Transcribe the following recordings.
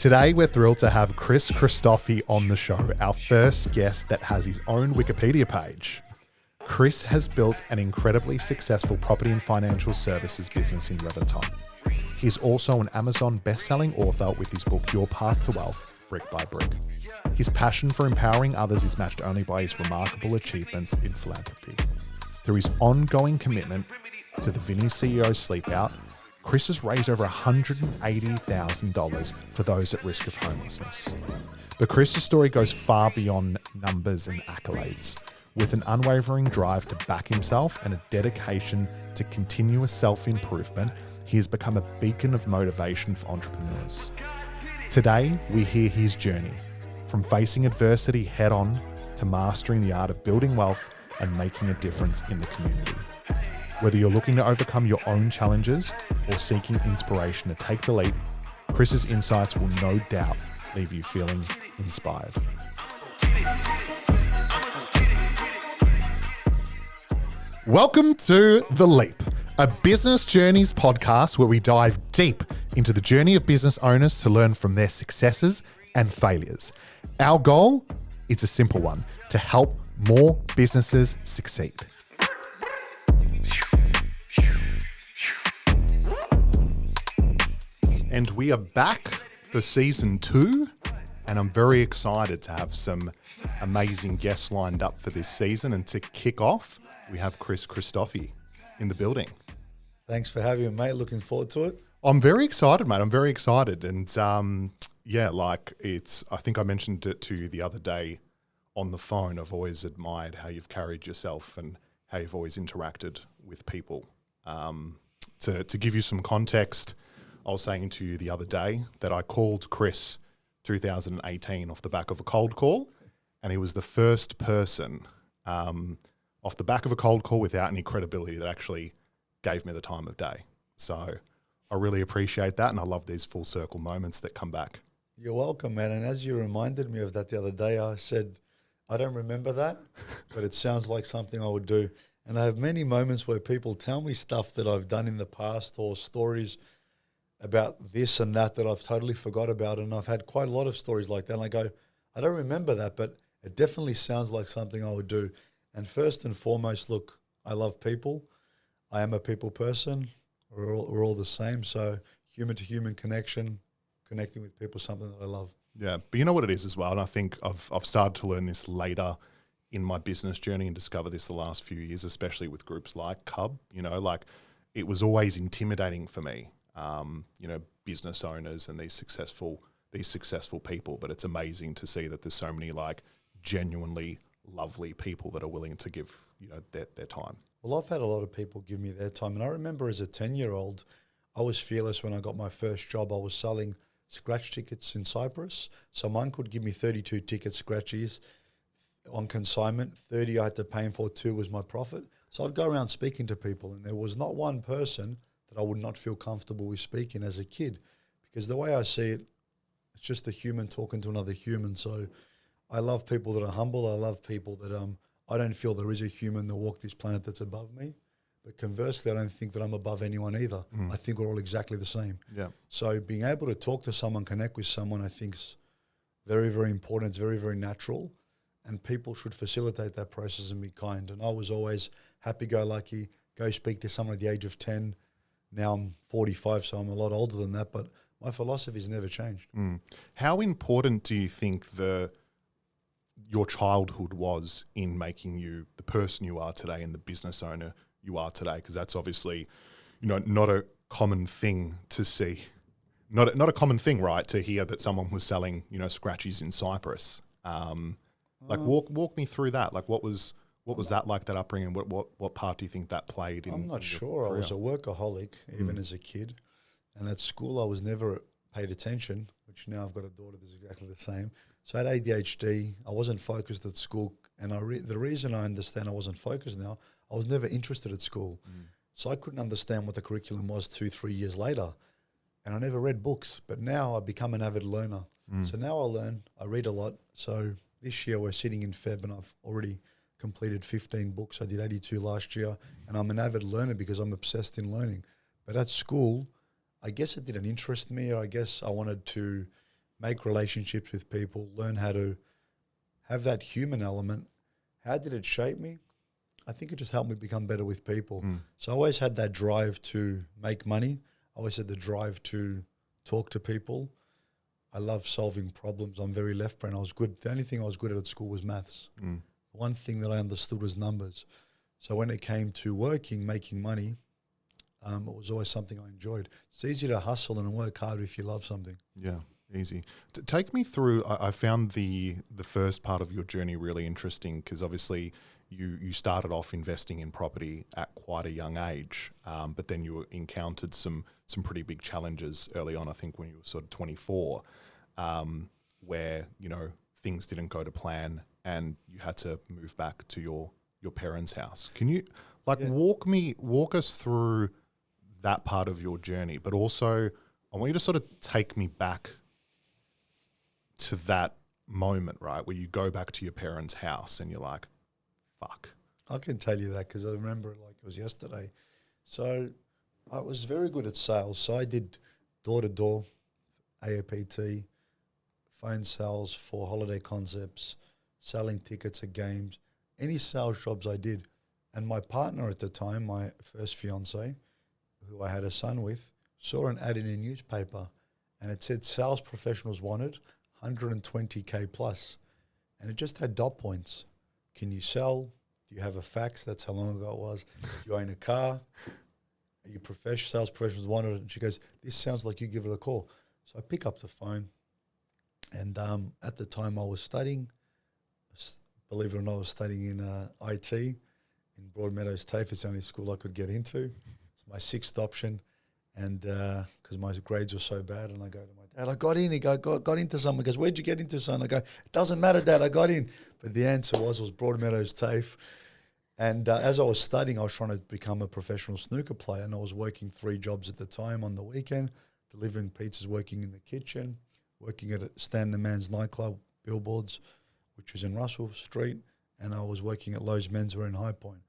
Today, we're thrilled to have Christofi on the show, our first guest that has his own Wikipedia page. Chris has built an incredibly successful property and financial services business in Reventon. He's also an Amazon best-selling author with his book, Your Path to Wealth, Brick by Brick. His passion for empowering others is matched only by his remarkable achievements in philanthropy. Through his ongoing commitment to the Vinny CEO Sleep Out, Chris has raised over $180,000 for those at risk of homelessness. But Chris's story goes far beyond numbers and accolades. With an unwavering drive to back himself and a dedication to continuous self-improvement, he has become a beacon of motivation for entrepreneurs. Today, we hear his journey, from facing adversity head-on to mastering the art of building wealth and making a difference in the community. Whether you're looking to overcome your own challenges or seeking inspiration to take the leap, Chris's insights will no doubt leave you feeling inspired. Welcome to The Leap, a business journeys podcast where we dive deep into the journey of business owners to learn from their successes and failures. Our goal, it's a simple one, to help more businesses succeed. And we are back for season 2, and I'm very excited to have some amazing guests lined up for this season. And to kick off, we have Christofi in the building. Thanks for having me, mate. Looking forward to it. I'm very excited, mate. I'm very excited. And I think I mentioned it to you the other day on the phone. I've always admired how you've carried yourself and how you've always interacted with people. To give you some context, I was saying to you the other day that I called Chris 2018 off the back of a cold call, and he was the first person off the back of a cold call without any credibility that actually gave me the time of day. So I really appreciate that, and I love these full circle moments that come back. You're welcome, man. And as you reminded me of that the other day, I said, I don't remember that, but it sounds like something I would do. And I have many moments where people tell me stuff that I've done in the past or stories about this and that I've totally forgot about. And I've had quite a lot of stories like that. And I go, I don't remember that, but it definitely sounds like something I would do. And first and foremost, look, I love people. I am a people person. We're all the same. So human to human connection, connecting with people is something that I love. Yeah, but you know what it is as well, and I think I've started to learn this later in my business journey and discover this the last few years, especially with groups like Cub. It was always intimidating for me. Business owners and these successful people, but it's amazing to see that there's so many genuinely lovely people that are willing to give their time. Well, I've had a lot of people give me their time, and I remember as a 10-year-old, I was fearless when I got my first job. I was selling scratch tickets in Cyprus, so mine could give me 32 ticket scratchies on consignment. 30 I had to pay for, 2 was my profit. So I'd go around speaking to people, and there was not one person that I would not feel comfortable with speaking as a kid, because the way I see it, it's just a human talking to another human. So I love people that are humble. I love people that I don't feel there is a human that walk this planet that's above me. But conversely, I don't think that I'm above anyone either. I think we're all exactly the same. Yeah. So being able to talk to someone, connect with someone, I think is very, very important. It's very, very natural. And people should facilitate that process and be kind. And I was always happy-go-lucky, go speak to someone at the age of 10. Now I'm 45, so I'm a lot older than that, but my philosophy's never changed. How important do you think your childhood was in making you the person you are today and the business owner you are today? Because that's obviously, not a common thing to see. Not a common thing, right, to hear that someone was selling, scratchies in Cyprus. Walk me through that. What was that like, that upbringing? What part do you think that played in? I'm not sure. I was a workaholic even as a kid, and at school I was never paid attention, which now I've got a daughter that's exactly the same. So I had ADHD. I wasn't focused at school, and the reason I understand I wasn't focused now, I was never interested at school. So I couldn't understand what the curriculum was 2-3 years later, and I never read books. But now I've become an avid learner. So now I learn. I read a lot. So this year we're sitting in Feb, and I've already completed 15 books. I did 82 last year, and I'm an avid learner because I'm obsessed in learning. But at school, I guess it didn't interest me, or I guess I wanted to make relationships with people, learn how to have that human element. How did it shape me? I think it just helped me become better with people. So I always had that drive to make money. I always had the drive to talk to people. I love solving problems. I'm very left brain. I was good. The only thing I was good at school was maths. One thing that I understood was numbers. So when it came to working, making money, it was always something I enjoyed. It's easy to hustle and work hard if you love something. Yeah, easy. Take me through, I found the first part of your journey really interesting because obviously you started off investing in property at quite a young age, but then you encountered some pretty big challenges early on, I think when you were sort of 24, where, you know, things didn't go to plan and you had to move back to your parents' house. Can you walk us through that part of your journey, but also I want you to sort of take me back to that moment, right, where you go back to your parents' house and you're like, fuck. I can tell you that because I remember it like it was yesterday. So I was very good at sales. So I did door-to-door, AAPT, phone sales for holiday concepts, selling tickets at games, any sales jobs I did. And my partner at the time, my first fiance, who I had a son with, saw an ad in a newspaper and it said sales professionals wanted 120K plus. And it just had dot points. Can you sell? Do you have a fax? That's how long ago it was. Do you own a car? Are you sales professionals wanted? And she goes, this sounds like you give it a call. So I pick up the phone. And at the time I was studying, believe it or not, I was studying in IT in Broadmeadows TAFE. It's the only school I could get into. It's my sixth option. And because my grades were so bad, and I go to my dad, I got in. He got into something. He goes, where'd you get into, son? I go, it doesn't matter, Dad, I got in. But the answer was Broadmeadows TAFE. And as I was studying, I was trying to become a professional snooker player, and I was working 3 jobs at the time on the weekend, delivering pizzas, working in the kitchen, working at Stan the Man's nightclub, Billboards, which was in Russell Street, and I was working at Lowe's Menswear in High Point.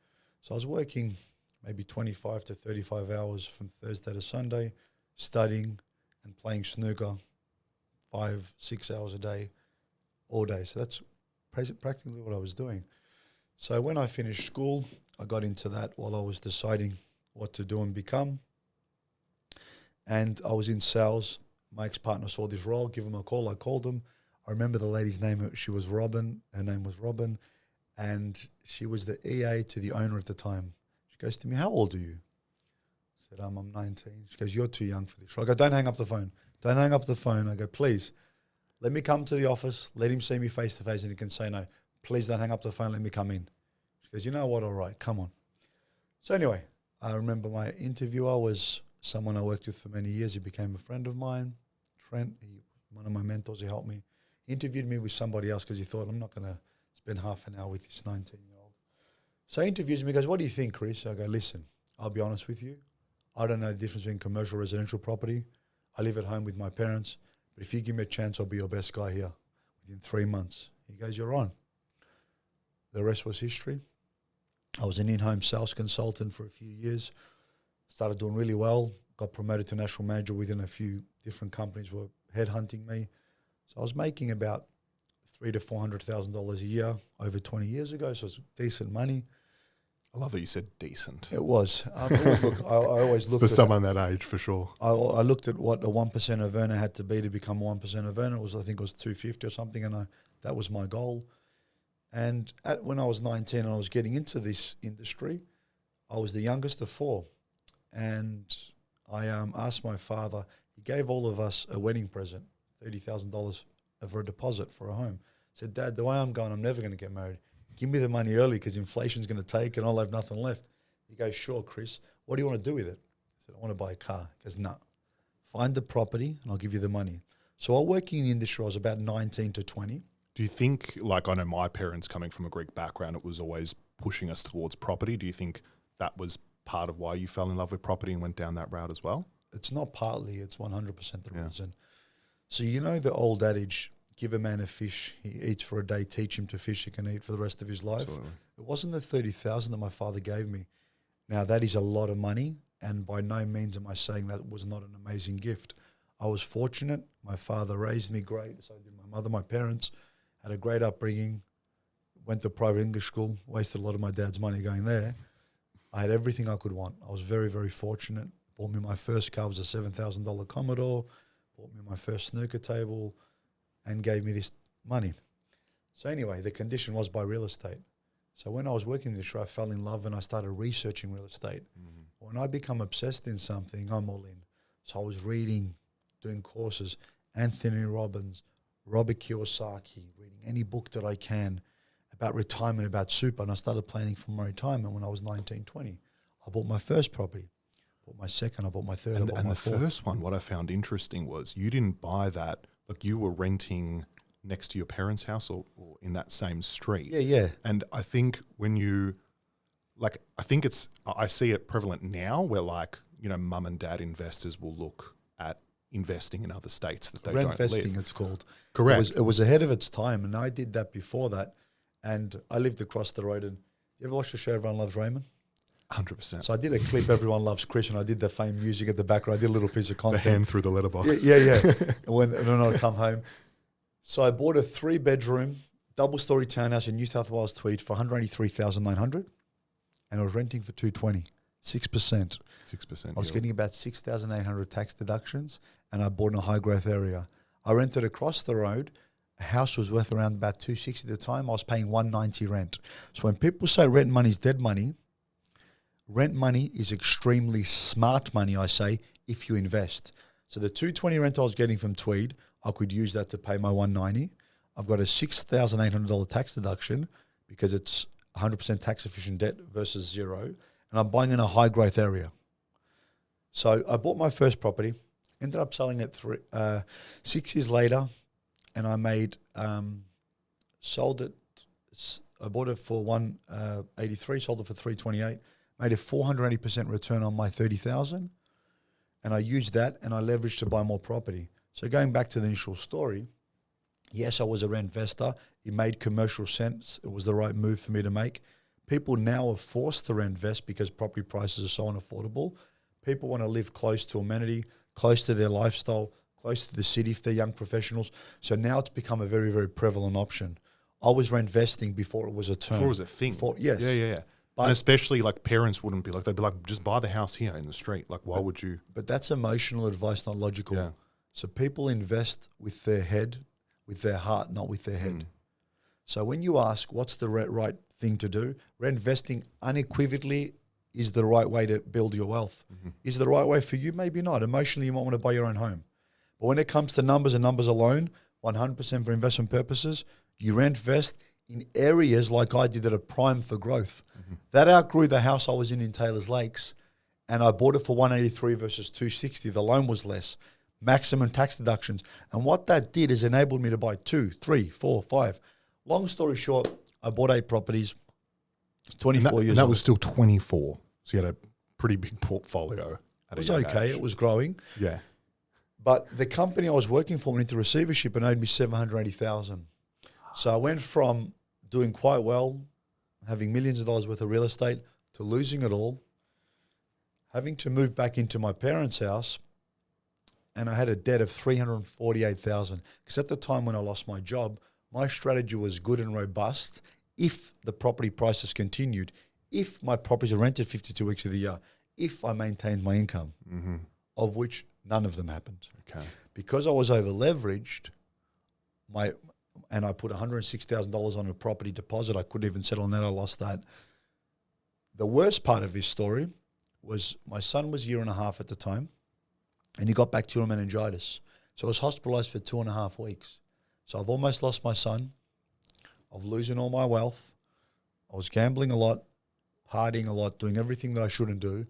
So I was working maybe 25 to 35 hours from Thursday to Sunday, studying and playing snooker 5-6 hours a day, all day. So that's practically what I was doing. So when I finished school, I got into that while I was deciding what to do and become. And I was in sales. My ex-partner saw this role, give him a call. I called him. I remember the lady's name. She was Robin. Her name was Robin. And she was the EA to the owner at the time. She goes to me, how old are you? I said, I'm 19. She goes, you're too young for this. I go, don't hang up the phone. Don't hang up the phone. I go, please, let me come to the office. Let him see me face to face and he can say no. Please don't hang up the phone. Let me come in. She goes, you know what? All right, come on. So anyway, I remember my interviewer was someone I worked with for many years. He became a friend of mine. Trent, one of my mentors, he helped me. He interviewed me with somebody else because he thought, I'm not going to spend half an hour with this 19-year-old. So he interviews me, goes, what do you think, Chris? I go, listen, I'll be honest with you. I don't know the difference between commercial residential property. I live at home with my parents. But if you give me a chance, I'll be your best guy here within 3 months. He goes, you're on. The rest was history. I was an in-home sales consultant for a few years. Started doing really well. Got promoted to national manager within a few different companies were headhunting me. So I was making about $300,000 to $400,000 a year over 20 years ago. So it's decent money. I love that you said decent. It was. I always looked for at someone that age, for sure. I looked at what a 1% of earner had to be to become a 1% of earner. I think it was 250 or something, and that was my goal. And when I was 19 and I was getting into this industry, I was the youngest of 4. And I asked my father, he gave all of us a wedding present, $30,000 for a deposit for a home. I said, Dad, the way I'm going, I'm never going to get married. Give me the money early because inflation's going to take and I'll have nothing left. He goes, sure, Chris. What do you want to do with it? I said, I want to buy a car. He goes, no. Find the property and I'll give you the money. So while working in the industry, I was about 19 to 20. Do you think, like I know my parents coming from a Greek background, it was always pushing us towards property. Do you think that was part of why you fell in love with property and went down that route as well? It's not partly, it's 100% the reason. So you know the old adage, give a man a fish, he eats for a day, teach him to fish, he can eat for the rest of his life. Absolutely. It wasn't the 30,000 that my father gave me. Now that is a lot of money, and by no means am I saying that was not an amazing gift. I was fortunate. My father raised me great. So did my mother, my parents. Had a great upbringing. Went to private English school. Wasted a lot of my dad's money going there. I had everything I could want. I was very, very fortunate. Bought me my first car. It was a $7,000 Commodore. Bought me my first snooker table and gave me this money. So anyway, the condition was buy real estate. So when I was working in the industry, I fell in love and I started researching real estate. Mm-hmm. When I become obsessed in something, I'm all in. So I was reading, doing courses, Anthony Robbins, Robert Kiyosaki, reading any book that I can about retirement, about super. And I started planning for my retirement when I was 19, 20. I bought my first property. Bought my second, I bought my third, and the fourth. First one, what I found interesting was you didn't buy that, like you were renting next to your parents' house or in that same street. Yeah. And I think when you, like, I see it prevalent now where like, you know, mum and dad investors will look at investing in other states that they don't live. Reinvesting, it's called. Correct. It was ahead of its time, and I did that before that. And I lived across the road. And you ever watch the show Everyone Loves Raymond? 100%. So I did a clip, Everyone Loves Chris, and I did the fame music at the background. I did a little piece of content. The hand through the letterbox. Yeah. when I come home. So I bought a 3-bedroom, double-story townhouse in New South Wales Tweed for $183,900, and I was renting for $220, 6%. 6%. I was getting about $6,800 tax deductions, and I bought in a high-growth area. I rented across the road. A house was worth around about $260 at the time. I was paying $190 rent. So when people say rent money is dead money, rent money is extremely smart money, I say, if you invest. So the $220 rent I was getting from Tweed, I could use that to pay my $190. I've got a $6,800 tax deduction because it's 100% tax efficient debt versus zero, and I'm buying in a high growth area. So I bought my first property, ended up selling it 6 years later, and I made sold it. I bought it for $183, sold it for $328, made a 480% return on my $30,000, and I used that and I leveraged to buy more property. So going back to the initial story, yes, I was a rent investor. It made commercial sense. It was the right move for me to make. People now are forced to reinvest because property prices are so unaffordable. People want to live close to amenity, close to their lifestyle, close to the city if they're young professionals. So now it's become a very, very prevalent option. I was reinvesting before it was a term. Before it was a thing. Yes. Yeah. And especially like parents wouldn't be like, they'd be like, just buy the house here in the street. Like, why would you? But that's emotional advice, not logical. Yeah. So people invest with their head, with their heart, not with their head. So when you ask what's the right thing to do, reinvesting unequivocally is the right way to build your wealth. Is it the right way for you? Maybe not. Emotionally, you might want to buy your own home. But when it comes to numbers and numbers alone, 100% for investment purposes, you reinvest in areas like I did that are prime for growth. That outgrew the house I was in Taylor's Lakes, and I bought it for $183 versus $260. The loan was less. Maximum tax deductions. And what that did is enabled me to buy 2, 3, 4, 5. Long story short, I bought 8 properties, 24 years old. And that was still 24. So you had a pretty big portfolio at a young age. It was okay. It was growing. Yeah. But the company I was working for went into receivership and owed me $780,000. So I went from doing quite well, having millions of dollars worth of real estate, to losing it all, having to move back into my parents' house, and I had a debt of $348,000. Because at the time when I lost my job, my strategy was good and robust if the property prices continued, if my properties are rented 52 weeks of the year, if I maintained my income, of which none of them happened. Okay. Because I was over leveraged, and I put $106,000 on a property deposit. I couldn't even settle on that. I lost that. The worst part of this story was my son was 1.5 years at the time, and he got bacterial meningitis. So I was hospitalized for 2.5 weeks. So I've almost lost my son. I've losing all my wealth. I was gambling a lot, partying a lot, doing everything that I shouldn't do,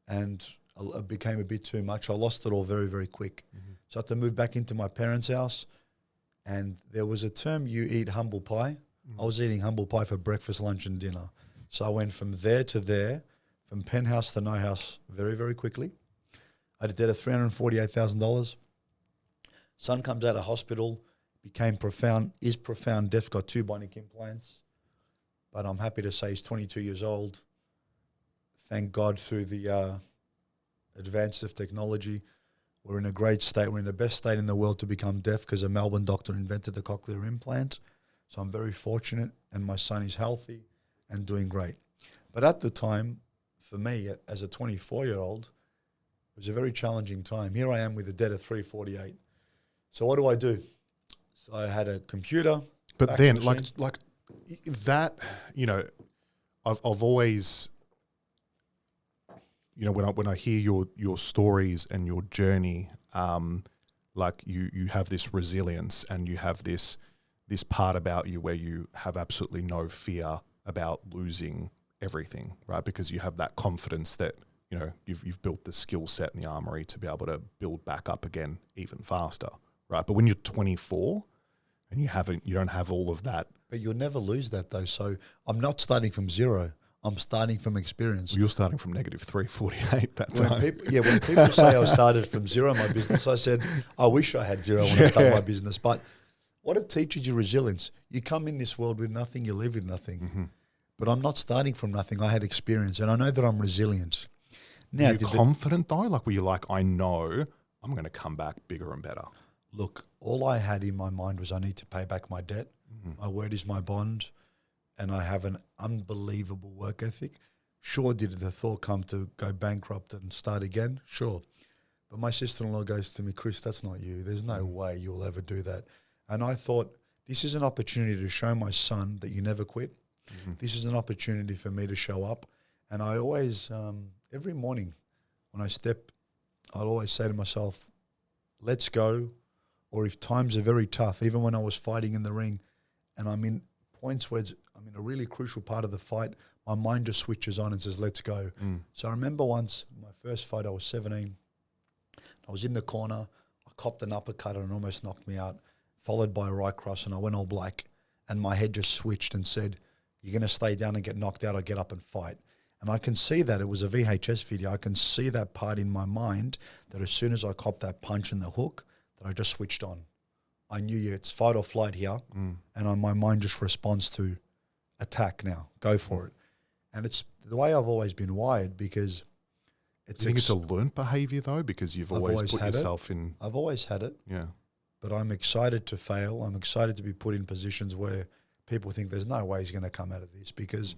and it became a bit too much. I lost it all very, very quick. So I had to move back into my parents' house, and there was a term, you eat humble pie. I was eating humble pie for breakfast, lunch, and dinner. So I went from there to there, from penthouse to no house very, very quickly. I had a debt of $348,000. Son comes out of hospital, is profound deaf, got 2 bionic implants. But I'm happy to say he's 22 years old. Thank God through the advances of technology, We're in a great state. We're in the best state in the world to become deaf because a Melbourne doctor invented the cochlear implant. So I'm very fortunate, and my son is healthy and doing great. But at the time, for me, as a 24-year-old, it was a very challenging time. Here I am with a debt of 348. So what do? So I had a computer. But then, like that, you know, I've always, you know, when I hear your stories and your journey, like you have this resilience and you have this part about you where you have absolutely no fear about losing everything, right? Because you have that confidence that, you know, you've built the skill set in the armory to be able to build back up again even faster, right? But when you're 24 and you don't have all of that. But you'll never lose that though. So I'm not starting from zero. I'm starting from experience. Well, you're starting from negative 348 that time. When people say I started from zero in my business, I said, I wish I had zero when I started my business. But what it teaches you resilience. You come in this world with nothing, you live with nothing. Mm-hmm. But I'm not starting from nothing. I had experience, and I know that I'm resilient. Now, Are you confident though? Like, were you like, I know I'm going to come back bigger and better? Look, all I had in my mind was I need to pay back my debt. Mm-hmm. My word is my bond, and I have an unbelievable work ethic. Sure, did the thought come to go bankrupt and start again? Sure. But my sister-in-law goes to me, Chris, that's not you. There's no way you'll ever do that. And I thought, this is an opportunity to show my son that you never quit. Mm-hmm. This is an opportunity for me to show up. And I always, every morning when I step, I'll always say to myself, let's go. Or if times are very tough, even when I was fighting in the ring and I'm in points where I'm in a really crucial part of the fight, my mind just switches on and says, let's go. Mm. So I remember once, my first fight, I was 17. I was in the corner. I copped an uppercut and it almost knocked me out, followed by a right cross, and I went all black. And my head just switched and said, you're going to stay down and get knocked out or get up and fight. And I can see that. It was a VHS video. I can see that part in my mind that as soon as I copped that punch and the hook, that I just switched on. I knew it's fight or flight here, and my mind just responds to attack now. Go for it. And it's the way I've always been wired because it's... Do you think it's a learnt behaviour though? Because you've always put yourself in... I've always had it. Yeah. But I'm excited to fail. I'm excited to be put in positions where people think there's no way he's going to come out of this because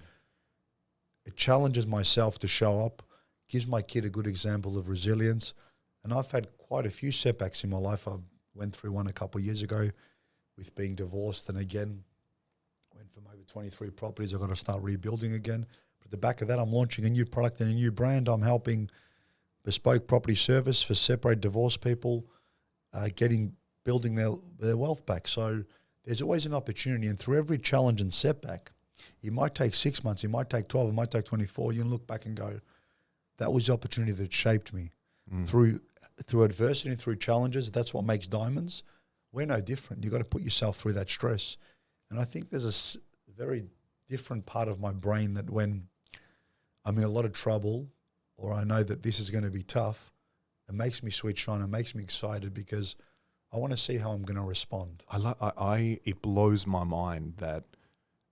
it challenges myself to show up, gives my kid a good example of resilience. And I've had quite a few setbacks in my life. I went through one a couple of years ago with being divorced, and again, went from over 23 properties. I've got to start rebuilding again. But at the back of that, I'm launching a new product and a new brand. I'm helping bespoke property service for separated divorced people, building their wealth back. So there's always an opportunity, and through every challenge and setback, it might take 6 months, it might take 12, it might take 24. You can look back and go, that was the opportunity that shaped me. Through adversity and through challenges, that's what makes diamonds. We're no different. You've got to put yourself through that stress. And I think there's a very different part of my brain that when I'm in a lot of trouble or I know that this is going to be tough, it makes me switch on. It makes me excited because I want to see how I'm going to respond. It blows my mind that,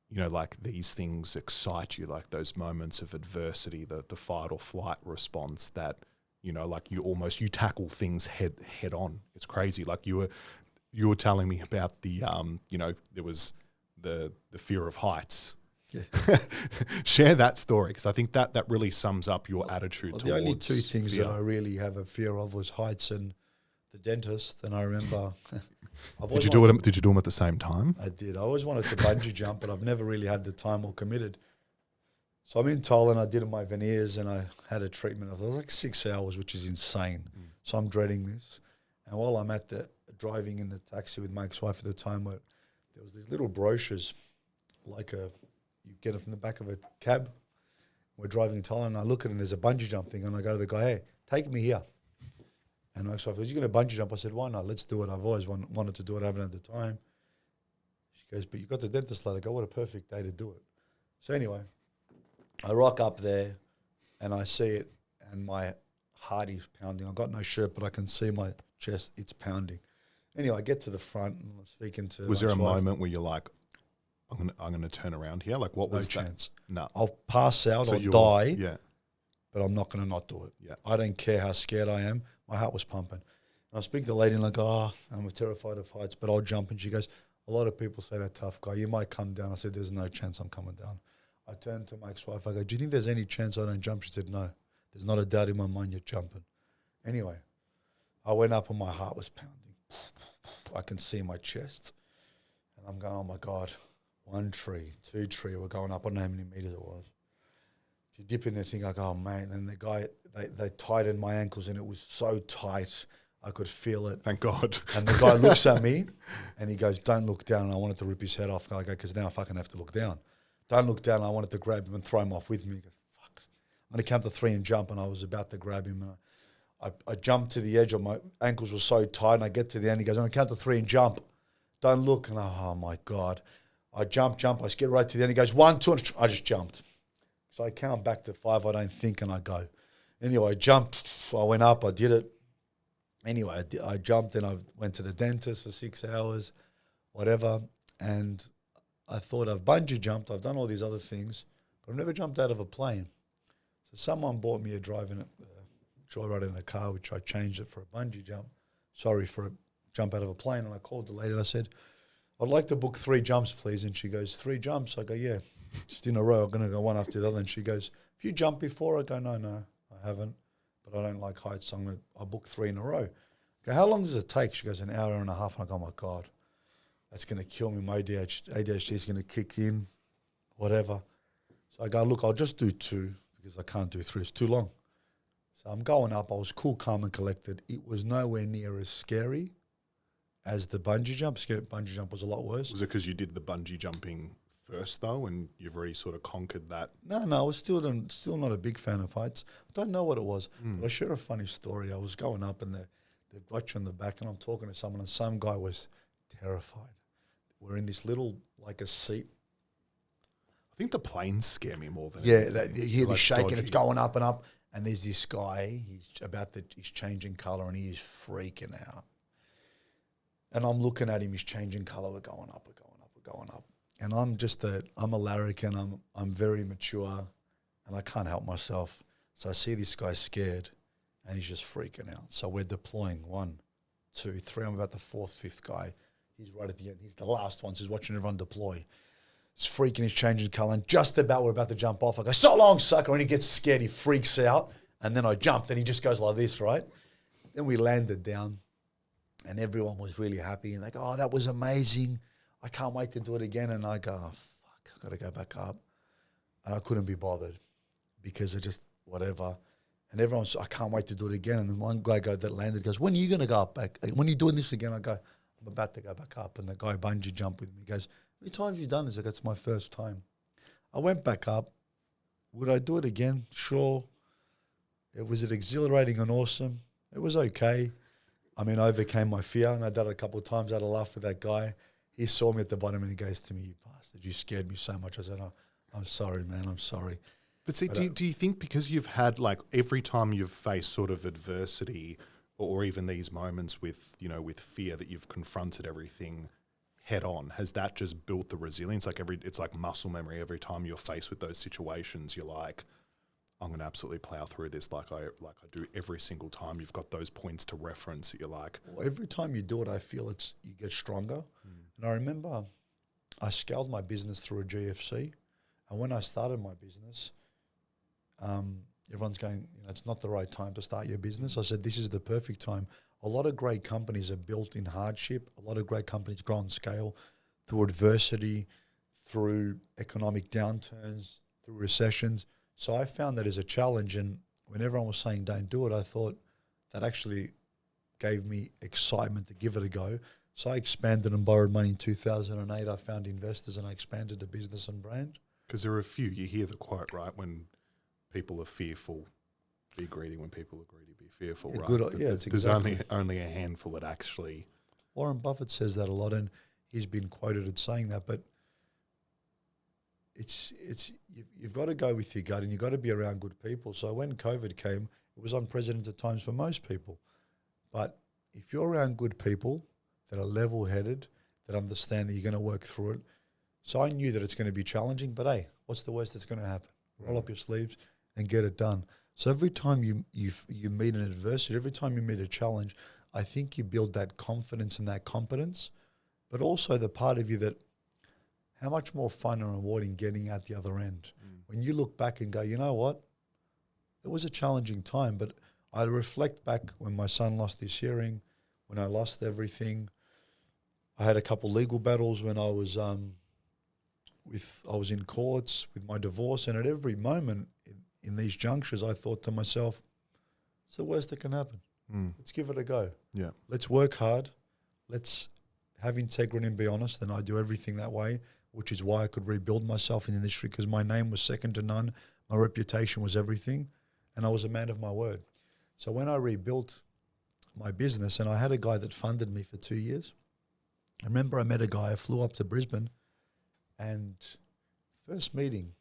you know, like these things excite you, like those moments of adversity, the fight or flight response that, you know, like you tackle things head on. It's crazy. Like you were telling me about the, you know, there was the fear of heights. Yeah. Share that story because I think that really sums up your attitude towards the only two things fear. that I really have a fear of was heights and the dentist. And I remember... Did you do them at the same time? I did. I always wanted to bungee jump, but I've never really had the time or committed. So I'm in Thailand, I did my veneers and I had a treatment of like 6 hours, which is insane. So I'm dreading this. And while I'm driving in the taxi with my ex-wife at the time, where there was these little brochures, you get it from the back of a cab. We're driving in Thailand and I look at it and there's a bungee jump thing and I go to the guy, hey, take me here. And my ex-wife goes, you're going to bungee jump? I said, why not? Let's do it. I've always wanted to do it. I haven't had the time. She goes, but you got the dentist letter. I go, what a perfect day to do it. So anyway, I rock up there and I see it and my heart is pounding. I've got no shirt, but I can see my chest. It's pounding. Anyway, I get to the front and I'm speaking to... Was there a moment where you're like, I'm gonna turn around here? Like what was that? No chance. No. I'll pass out or die, but I'm not going to not do it. Yeah. I don't care how scared I am. My heart was pumping. I speak to the lady and I go, I'm terrified of heights, but I'll jump. And she goes, a lot of people say that tough guy, you might come down. I said, there's no chance I'm coming down. I turned to my ex-wife. I go, do you think there's any chance I don't jump? She said, no. There's not a doubt in my mind you're jumping. Anyway, I went up and my heart was pounding. I can see my chest. And I'm going, oh, my God, 1 tree, 2 tree. We're going up. I don't know how many meters it was. You dip in the thing, I go, oh, man. And the guy, they tightened my ankles and it was so tight. I could feel it. Thank God. And the guy looks at me and he goes, don't look down. And I wanted to rip his head off. I go, because now I fucking have to look down. Don't look down. I wanted to grab him and throw him off with me. He goes, fuck. I'm going to count to 3 and jump. And I was about to grab him. And I jumped to the edge of my ankles were so tight. And I get to the end. He goes, I'm going to count to 3 and jump. Don't look. And oh, my God. I jump. I get right to the end. He goes, 1, 2. And I just jumped. So I count back to 5. I don't think. And I go. Anyway, I jumped. I went up. I did it. Anyway, I jumped and I went to the dentist for 6 hours, whatever. And I thought I've bungee jumped. I've done all these other things, but I've never jumped out of a plane. So someone bought me a joyride in a car, which I changed it for a bungee jump. Sorry, for a jump out of a plane. And I called the lady and I said, I'd like to book 3 jumps, please. And she goes, 3 jumps? I go, yeah, just in a row. I'm going to go one after the other. And she goes, have you jumped before? I go, no, I haven't. But I don't like heights, so I'll book 3 in a row. I go, how long does it take? She goes, 1.5 hours. And I go, oh, my God. That's going to kill me. My ADHD is going to kick in, whatever. So I go, look, I'll just do 2 because I can't do 3. It's too long. So I'm going up. I was cool, calm, and collected. It was nowhere near as scary as the bungee jump. Bungee jump was a lot worse. Was it because you did the bungee jumping first, though, and you've already sort of conquered that? No, I was still not a big fan of heights. I don't know what it was, but I'll share a funny story. I was going up, and they've got you on the back, and I'm talking to someone, and some guy was terrified. We're in this little, like a seat. I think the planes scare me more than you hear like the shaking, dodgy. it's going up and up, and there's this guy, he's changing colour, and he is freaking out. And I'm looking at him, he's changing colour, we're going up. And I'm a larrikin, I'm very mature, and I can't help myself. So I see this guy scared, and he's just freaking out. So we're deploying 1, 2, 3. I'm about the 4th, 5th guy. He's right at the end. He's the last one. So he's watching everyone deploy. He's freaking, he's changing colour. And just about we're about to jump off, I go, so long, sucker. And he gets scared. He freaks out. And then I jumped, and he just goes like this, right? Then we landed down, and everyone was really happy. And they go, oh, that was amazing. I can't wait to do it again. And I go, oh, fuck, I got to go back up. And I couldn't be bothered because it just, whatever. And everyone's, I can't wait to do it again. And then one guy that landed goes, when are you going to go up back? When are you doing this again? I go, I'm about to go back up. And the guy bungee jumped with me. He goes, how many times have you done this? I go, it's my first time. I went back up. Would I do it again? Sure. Was it exhilarating and awesome? It was okay. I mean, I overcame my fear, and I did it a couple of times. I had a laugh with that guy. He saw me at the bottom, and he goes to me, you bastard, you scared me so much. I said, oh, I'm sorry, man, I'm sorry. But see, do you think because you've had, like, every time you've faced sort of adversity or even these moments with, with fear that you've confronted everything head on, has that just built the resilience? Like it's like muscle memory. Every time you're faced with those situations, you're like, I'm going to absolutely plow through this like I do every single time. You've got those points to reference that you're like. Well, every time you do it, I feel you get stronger. And I remember I scaled my business through a GFC. And when I started my business, everyone's going, it's not the right time to start your business. I said, this is the perfect time. A lot of great companies are built in hardship. A lot of great companies grow on scale through adversity, through economic downturns, through recessions. So I found that as a challenge. And when everyone was saying don't do it, I thought that actually gave me excitement to give it a go. So I expanded and borrowed money in 2008. I found investors and I expanded the business and brand. Because there are a few, you hear the quote, right, when people are fearful, be greedy. When people are greedy, be fearful, Yeah, right? good, yeah, it's There's exactly. only a handful that actually... Warren Buffett says that a lot, and he's been quoted as saying that, but you've got to go with your gut, and you've got to be around good people. So when COVID came, it was unprecedented times for most people. But if you're around good people that are level-headed, that understand that you're going to work through it, so I knew that it's going to be challenging, but hey, what's the worst that's going to happen? Roll up your sleeves and get it done. So every time you meet an adversity, every time you meet a challenge, I think you build that confidence and that competence, but also the part of you that how much more fun and rewarding getting out the other end. When you look back and go, you know what? It was a challenging time, but I reflect back when my son lost his hearing, when I lost everything. I had a couple legal battles when I was I was in courts with my divorce, and at every moment in these junctures, I thought to myself, it's the worst that can happen. Let's give it a go. Yeah. Let's work hard. Let's have integrity and be honest. And I do everything that way, which is why I could rebuild myself in the industry, because my name was second to none. My reputation was everything. And I was a man of my word. So when I rebuilt my business, and I had a guy that funded me for 2 years, I remember I met a guy, I flew up to Brisbane, and first meeting.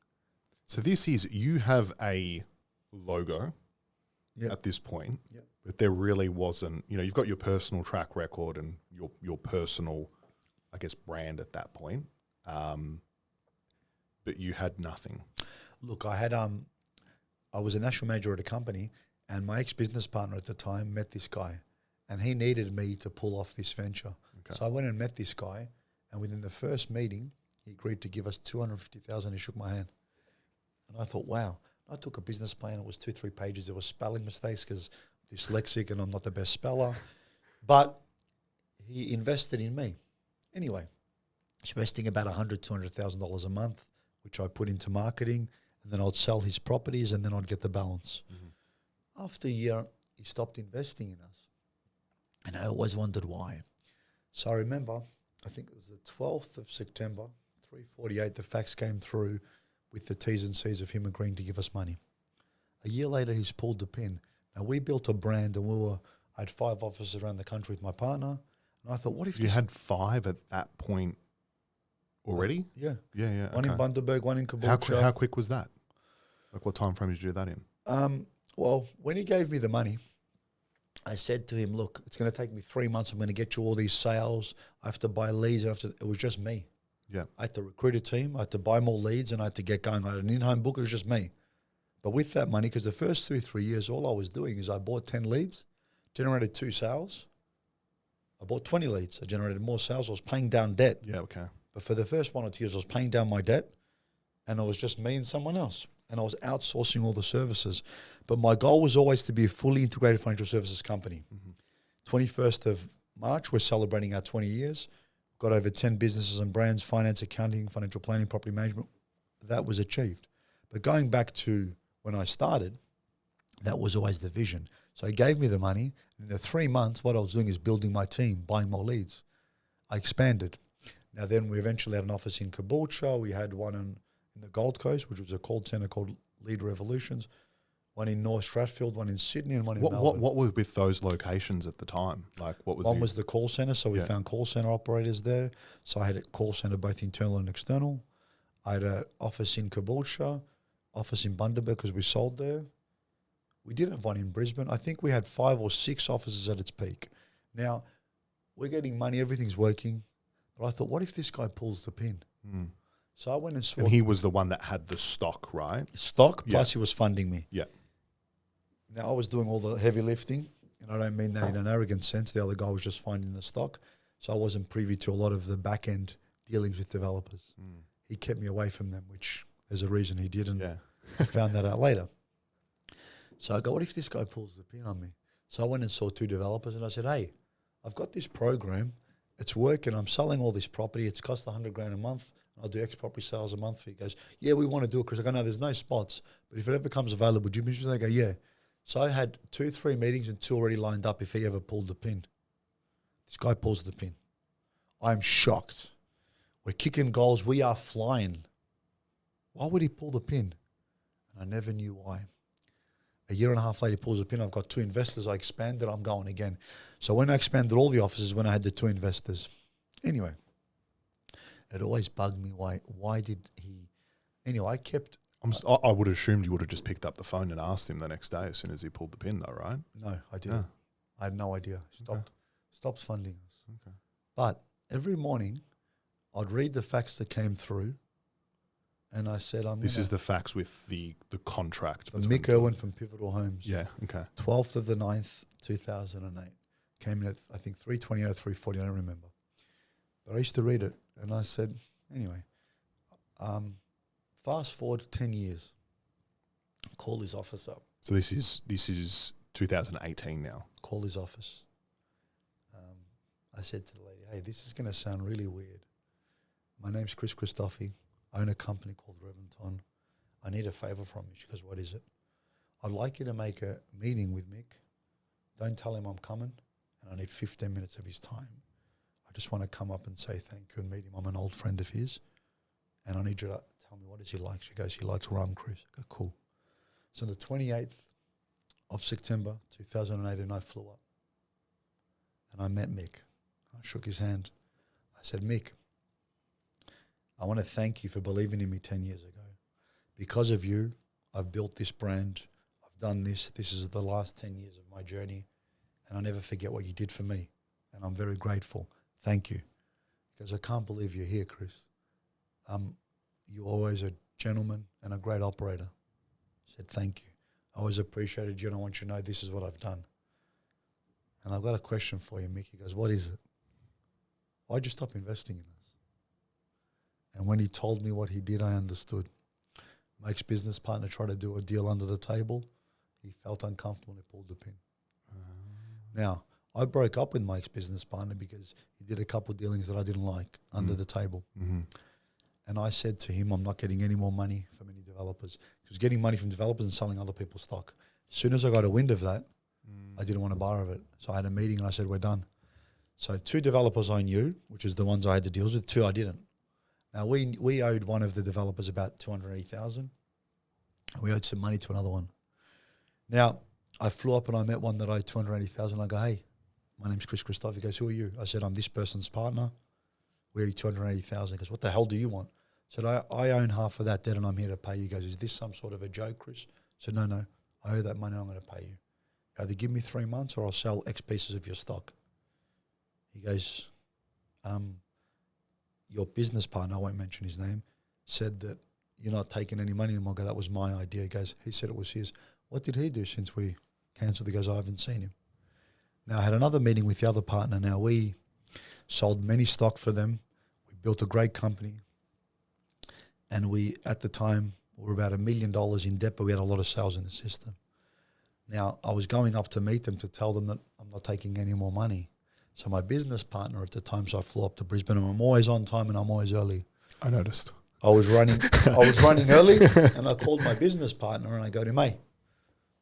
So this is, you have a logo at this point, but there really wasn't, you've got your personal track record and your personal, I guess, brand at that point, but you had nothing. Look, I was a national manager at a company, and my ex-business partner at the time met this guy, and he needed me to pull off this venture. Okay. So I went and met this guy, and within the first meeting, he agreed to give us $250,000. He shook my hand. And I thought, wow. I took a business plan. It was 2-3 pages. There were spelling mistakes because I'm dyslexic and I'm not the best speller. But he invested in me. Anyway, investing about $100,000, $200,000 a month, which I put into marketing, and then I'd sell his properties, and then I'd get the balance. After a year, he stopped investing in us. And I always wondered why. So I remember, I think it was the 12th of September, 3:48, the fax came through with the T's and C's of him agreeing to give us money. A year later, he's pulled the pin. Now, we built a brand, and I had 5 offices around the country with my partner. And I thought, what if you had 5 at that point already? Yeah. Yeah. One in Bundaberg, one in Caboolture. How quick was that? Like, what time frame did you do that in? Well, when he gave me the money, I said to him, look, it's going to take me 3 months. I'm going to get you all these sales. I have to buy leads. It was just me. Yeah. I had to recruit a team. I had to buy more leads, and I had to get going. I had an in-home book. It was just me. But with that money, because the first 2-3 years, all I was doing is I bought 10 leads, generated 2 sales. I bought 20 leads. I generated more sales. I was paying down debt. Yeah, okay. But for the first 1 or 2 years, I was paying down my debt, and it was just me and someone else. And I was outsourcing all the services. But my goal was always to be a fully integrated financial services company. 21st of March, we're celebrating our 20 years. Got over 10 businesses and brands, finance, accounting, financial planning, property management. That was achieved. But going back to when I started, that was always the vision. So he gave me the money. In the 3 months, what I was doing is building my team, buying more leads. I expanded. Now then we eventually had an office in Caboolture. We had one in the Gold Coast, which was a call centre called Lead Revolutions. One in North Strathfield, one in Sydney, and one in Melbourne. What were with those locations at the time? Like, what was one was the call centre, so we found call centre operators there. So I had a call centre both internal and external. I had an office in Caboolture, office in Bundaberg because we sold there. We did have one in Brisbane. I think we had 5 or 6 offices at its peak. Now, we're getting money, everything's working. But I thought, what if this guy pulls the pin? So I went and saw. And he was the one that had the stock, right? Stock, plus he was funding me. Yeah. Now, I was doing all the heavy lifting, and I don't mean that in an arrogant sense. The other guy was just finding the stock. So I wasn't privy to a lot of the back-end dealings with developers. He kept me away from them, which there's a reason he did, and I found that out later. So I go, what if this guy pulls the pin on me? So I went and saw 2 developers, and I said, hey, I've got this program. It's working. I'm selling all this property. It's cost $100,000 a month. I'll do X property sales a month. He goes, yeah, we want to do it. Because I go, no, there's no spots. But if it ever comes available, would you be interested? I go, yeah. So I had 2-3 meetings and 2 already lined up if he ever pulled the pin. This guy pulls the pin. I'm shocked. We're kicking goals. We are flying. Why would he pull the pin? And I never knew why. A year and a half later, he pulls the pin. I've got 2 investors. I expanded. I'm going again. So when I expanded all the offices, when I had the 2 investors. Anyway, it always bugged me. Why did he? Anyway, I kept. I would have assumed you would have just picked up the phone and asked him the next day as soon as he pulled the pin, though, right? No, I didn't. No. I had no idea. Stopped funding us. Okay. But every morning, I'd read the fax that came through, and I said, This is the fax with the contract. From Mick Irwin from Pivotal Homes. Yeah, okay. 12th of the 9th, 2008. Came in at, I think, 328 or 340, I don't remember. But I used to read it, and I said, anyway, fast forward 10 years, call his office up. So this is 2018 now. Call his office. I said to the lady, hey, this is going to sound really weird. My name's Christofi. I own a company called Reventon. I need a favor from you. She goes, what is it? I'd like you to make a meeting with Mick. Don't tell him I'm coming, and I need 15 minutes of his time. I just want to come up and say thank you and meet him. I'm an old friend of his, and I need you to tell me, what does he like? She goes, he likes rum, Chris. I go, cool. So the 28th of September 2018, I flew up, and I met Mick. I shook his hand. I said, Mick, I want to thank you for believing in me 10 years ago. Because of you, I've built this brand. I've done this. This is the last 10 years of my journey, and I'll never forget what you did for me, and I'm very grateful. Thank you. Because I can't believe you're here, Chris. You're always a gentleman and a great operator. I said, thank you. I always appreciated you, and I want you to know this is what I've done. And I've got a question for you, Mick. He goes, what is it? Why'd you stop investing in us? And when he told me what he did, I understood. Mike's business partner tried to do a deal under the table. He felt uncomfortable and he pulled the pin. Now, I broke up with Mike's business partner because he did a couple of dealings that I didn't like under the table. Mm-hmm. And I said to him, I'm not getting any more money from any developers. Because getting money from developers and selling other people's stock. As soon as I got a wind of that, I didn't want to borrow it. So I had a meeting and I said, we're done. So 2 developers I knew, which is the ones I had to deal with. 2 I didn't. Now, we owed one of the developers about $280,000. We owed some money to another one. Now, I flew up and I met one that owed $280,000. I go, hey, my name's Christofi. He goes, who are you? I said, I'm this person's partner. We owe you $280,000. He goes, what the hell do you want? I said, I own half of that debt and I'm here to pay you. He goes, is this some sort of a joke, Chris? I said, no, I owe that money and I'm going to pay you. Either give me 3 months or I'll sell X pieces of your stock. He goes, your business partner, I won't mention his name, said that you're not taking any money anymore. I go, that was my idea. He goes, he said it was his. What did he do since we cancelled? He goes, I haven't seen him. Now, I had another meeting with the other partner. Now, we sold many stock for them. We built a great company. And we, at the time, were about $1 million in debt, but we had a lot of sales in the system. Now, I was going up to meet them to tell them that I'm not taking any more money. So my business partner at the time, so I flew up to Brisbane, and I'm always on time and I'm always early. I noticed. I was running early, and I called my business partner and I go to him, hey,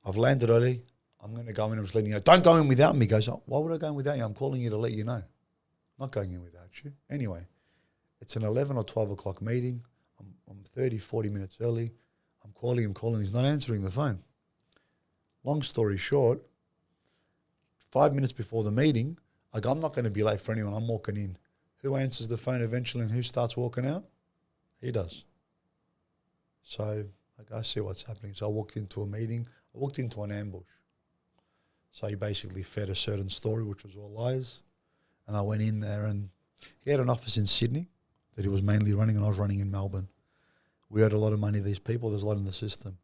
I've landed early. I'm going to go in. I'm just letting you know. Don't go in without me. He goes, oh, why would I go in without you? I'm calling you to let you know. I'm not going in without you. Anyway, it's an 11 or 12 o'clock meeting. I'm 30, 40 minutes early. I'm calling him. He's not answering the phone. Long story short, 5 minutes before the meeting, I go, I'm not going to be late for anyone. I'm walking in. Who answers the phone eventually and who starts walking out? He does. So I see what's happening. So I walked into a meeting. I walked into an ambush. So he basically fed a certain story, which was all lies. And I went in there, and he had an office in Sydney that he was mainly running, and I was running in Melbourne. We owed a lot of money to these people. There's a lot in the system.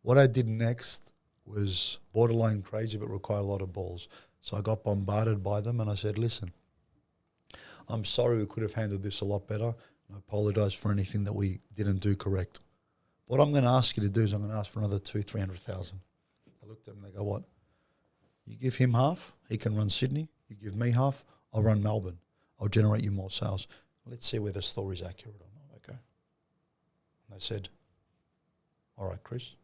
What I did next was borderline crazy, but required a lot of balls. So I got bombarded by them, and I said, listen, I'm sorry, we could have handled this a lot better. I apologise for anything that we didn't do correct. What I'm going to ask you to do is I'm going to ask for another $300,000. I looked at them and they go, what? You give him half, he can run Sydney. You give me half, I'll run Melbourne. I'll generate you more sales. Let's see whether the story's accurate or not, okay? And they said, all right, Chris.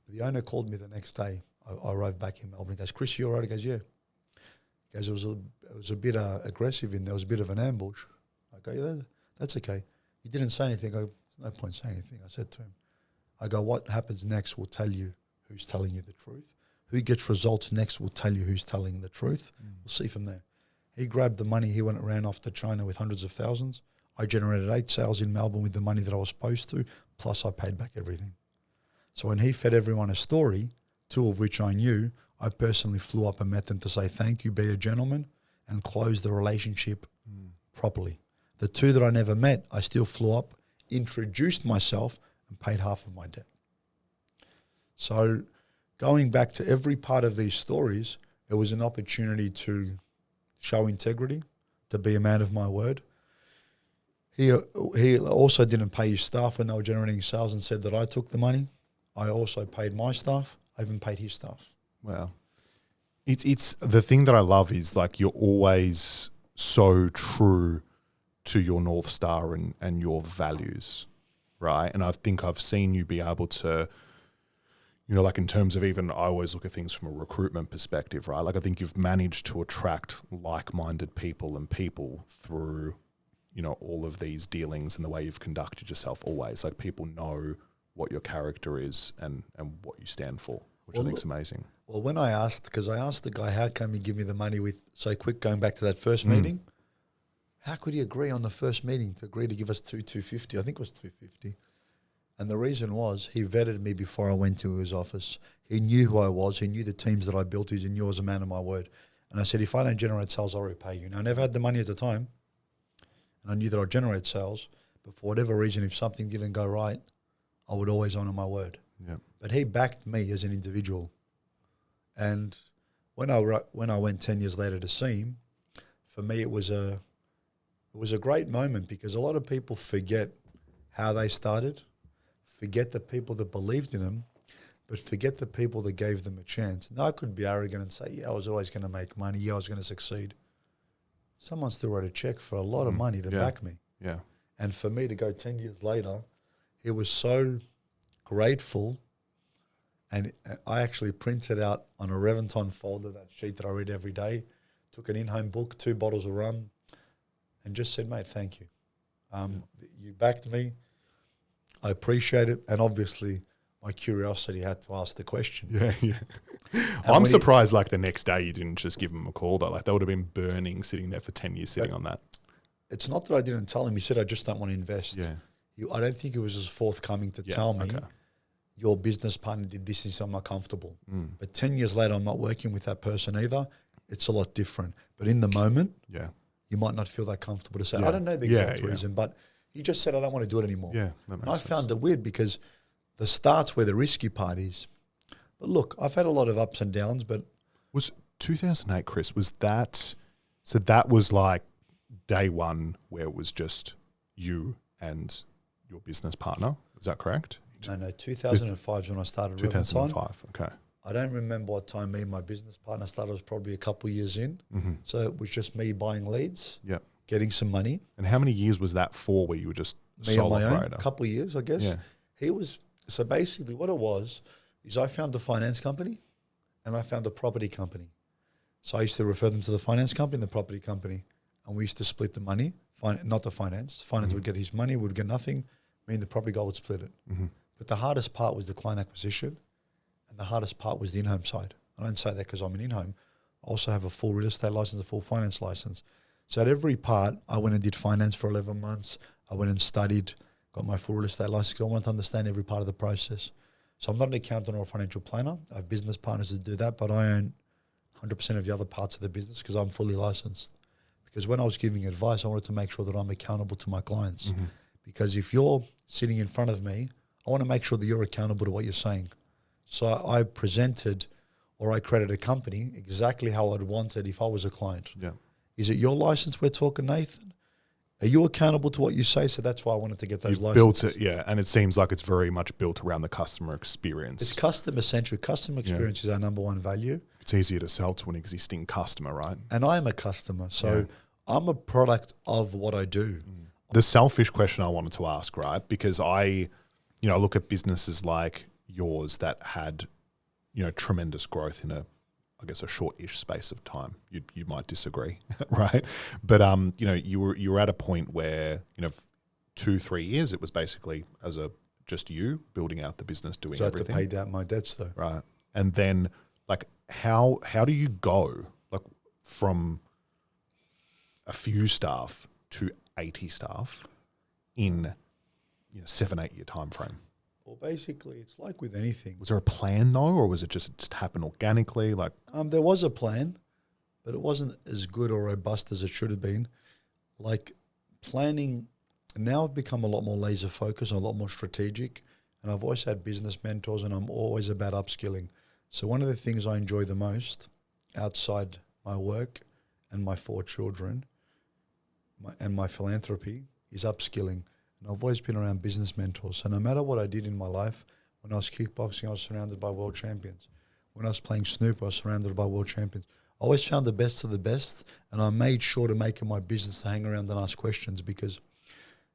The owner called me the next day. I arrived back in Melbourne. He goes, Chris, you all right? He goes, yeah. He goes, it was a bit aggressive in there. It was a bit of an ambush. I go, yeah, that's okay. He didn't say anything. I go, there's no point saying anything. I said to him, I go, what happens next will tell you who's telling you the truth. Who gets results next will tell you who's telling the truth. We'll see from there. He grabbed the money. He went and ran off to China with hundreds of thousands. I generated 8 sales in Melbourne with the money that I was supposed to, plus I paid back everything. So when he fed everyone a story, 2 of which I knew, I personally flew up and met them to say thank you, be a gentleman, and close the relationship properly. The 2 that I never met, I still flew up, introduced myself, and paid half of my debt. So going back to every part of these stories, It was an opportunity to show integrity, to be a man of my word. He also didn't pay his staff when they were generating sales and said that I took the money. I also paid my staff. I even paid his staff. Wow. It's the thing that I love is like you're always so true to your North Star and your values, right? And I think I've seen you be able to, you know, like in terms of even, I always look at things from a recruitment perspective, right? Like I think you've managed to attract like-minded people and people through, you know, all of these dealings and the way you've conducted yourself always. Like people know what your character is and what you stand for, which I think is amazing. Well, when I asked the guy, how come you give me the money so quick, going back to that first meeting, how could he agree on the first meeting to agree to give us $250? I think it was $250. And the reason was he vetted me before I went to his office. He knew who I was. He knew the teams that I built. He knew I was a man of my word. And I said, if I don't generate sales, I'll repay you. Now, I never had the money at the time, and I knew that I'd generate sales. But for whatever reason, if something didn't go right, I would always honor my word. Yeah. But he backed me as an individual. And when I went 10 years later to see him, for me it was a great moment, because a lot of people forget how they started, forget the people that believed in them, but forget the people that gave them a chance. Now I could be arrogant and say, yeah, I was always going to make money, yeah, I was going to succeed. Someone still wrote a check for a lot of money to back me. Yeah. And for me to go 10 years later, he was so grateful. And I actually printed out on a Reventon folder that sheet that I read every day, took an in-home book, 2 bottles of rum, and just said, mate, thank you. You backed me. I appreciate it. And obviously my curiosity had to ask the question. Yeah. I'm surprised like the next day you didn't just give him a call though. Like they would have been burning sitting there for 10 years sitting on that. It's not that I didn't tell him. He said, I just don't want to invest. Yeah. I don't think he was as forthcoming to tell me, your business partner did this and so I'm not comfortable. But 10 years later, I'm not working with that person either. It's a lot different. But in the moment, you might not feel that comfortable to say, I don't know the exact reason, but he just said, I don't want to do it anymore. Yeah, that makes and I sense. found it weird because the start's where the risky part is. But look, I've had a lot of ups and downs, but... Was 2008, Chris, was that... So that was like day one where it was just you and your business partner. Is that correct? No, 2005 is when I started 2005, okay. I don't remember what time me and my business partner started. It was probably a couple of years in. So it was just me buying leads, getting some money. And how many years was that for where you were just sole operator? A couple of years, I guess. Yeah. He was... So basically what it was is I found a finance company and I found a property company. So I used to refer them to the finance company and the property company. And we used to split the money, not the finance. Finance would get his money, would get nothing. Me and the property guy would split it. But the hardest part was the client acquisition, and the hardest part was the in-home side. I don't say that because I'm an in-home. I also have a full real estate license, a full finance license. So at every part, I went and did finance for 11 months. I went and studied, got my full real estate license because I wanted to understand every part of the process. So I'm not an accountant or a financial planner. I have business partners that do that, but I own 100% of the other parts of the business because I'm fully licensed. Because when I was giving advice, I wanted to make sure that I'm accountable to my clients. Because if you're sitting in front of me, I want to make sure that you're accountable to what you're saying. So I presented or I created a company exactly how I'd want it if I was a client. Yeah. Is it your license we're talking, Nathan? Are you accountable to what you say? So that's why I wanted to get those licenses. Built it, yeah. And it seems like it's very much built around the customer experience. It's customer centric. Customer experience is our number one value. It's easier to sell to an existing customer, right? And I am a customer. So I'm a product of what I do. The selfish question I wanted to ask, right? Because I look at businesses like yours that had, tremendous growth in a short-ish space of time. You might disagree, right? But you were at a point where 2-3 years it was basically just you building out the business, doing everything. So I had to pay down my debts though, right? And then how do you go from a few staff to 80 staff in 7-8 year time frame? Well, basically, it's like with anything. Was there a plan though, or was it just happen organically? There was a plan, but it wasn't as good or robust as it should have been. Planning, now I've become a lot more laser focused, a lot more strategic, and I've always had business mentors, and I'm always about upskilling. So one of the things I enjoy the most, outside my work and my 4 children and my philanthropy is upskilling. And I've always been around business mentors. So no matter what I did in my life, when I was kickboxing, I was surrounded by world champions. When I was playing snooker, I was surrounded by world champions. I always found the best of the best, and I made sure to make it my business to hang around and ask questions, because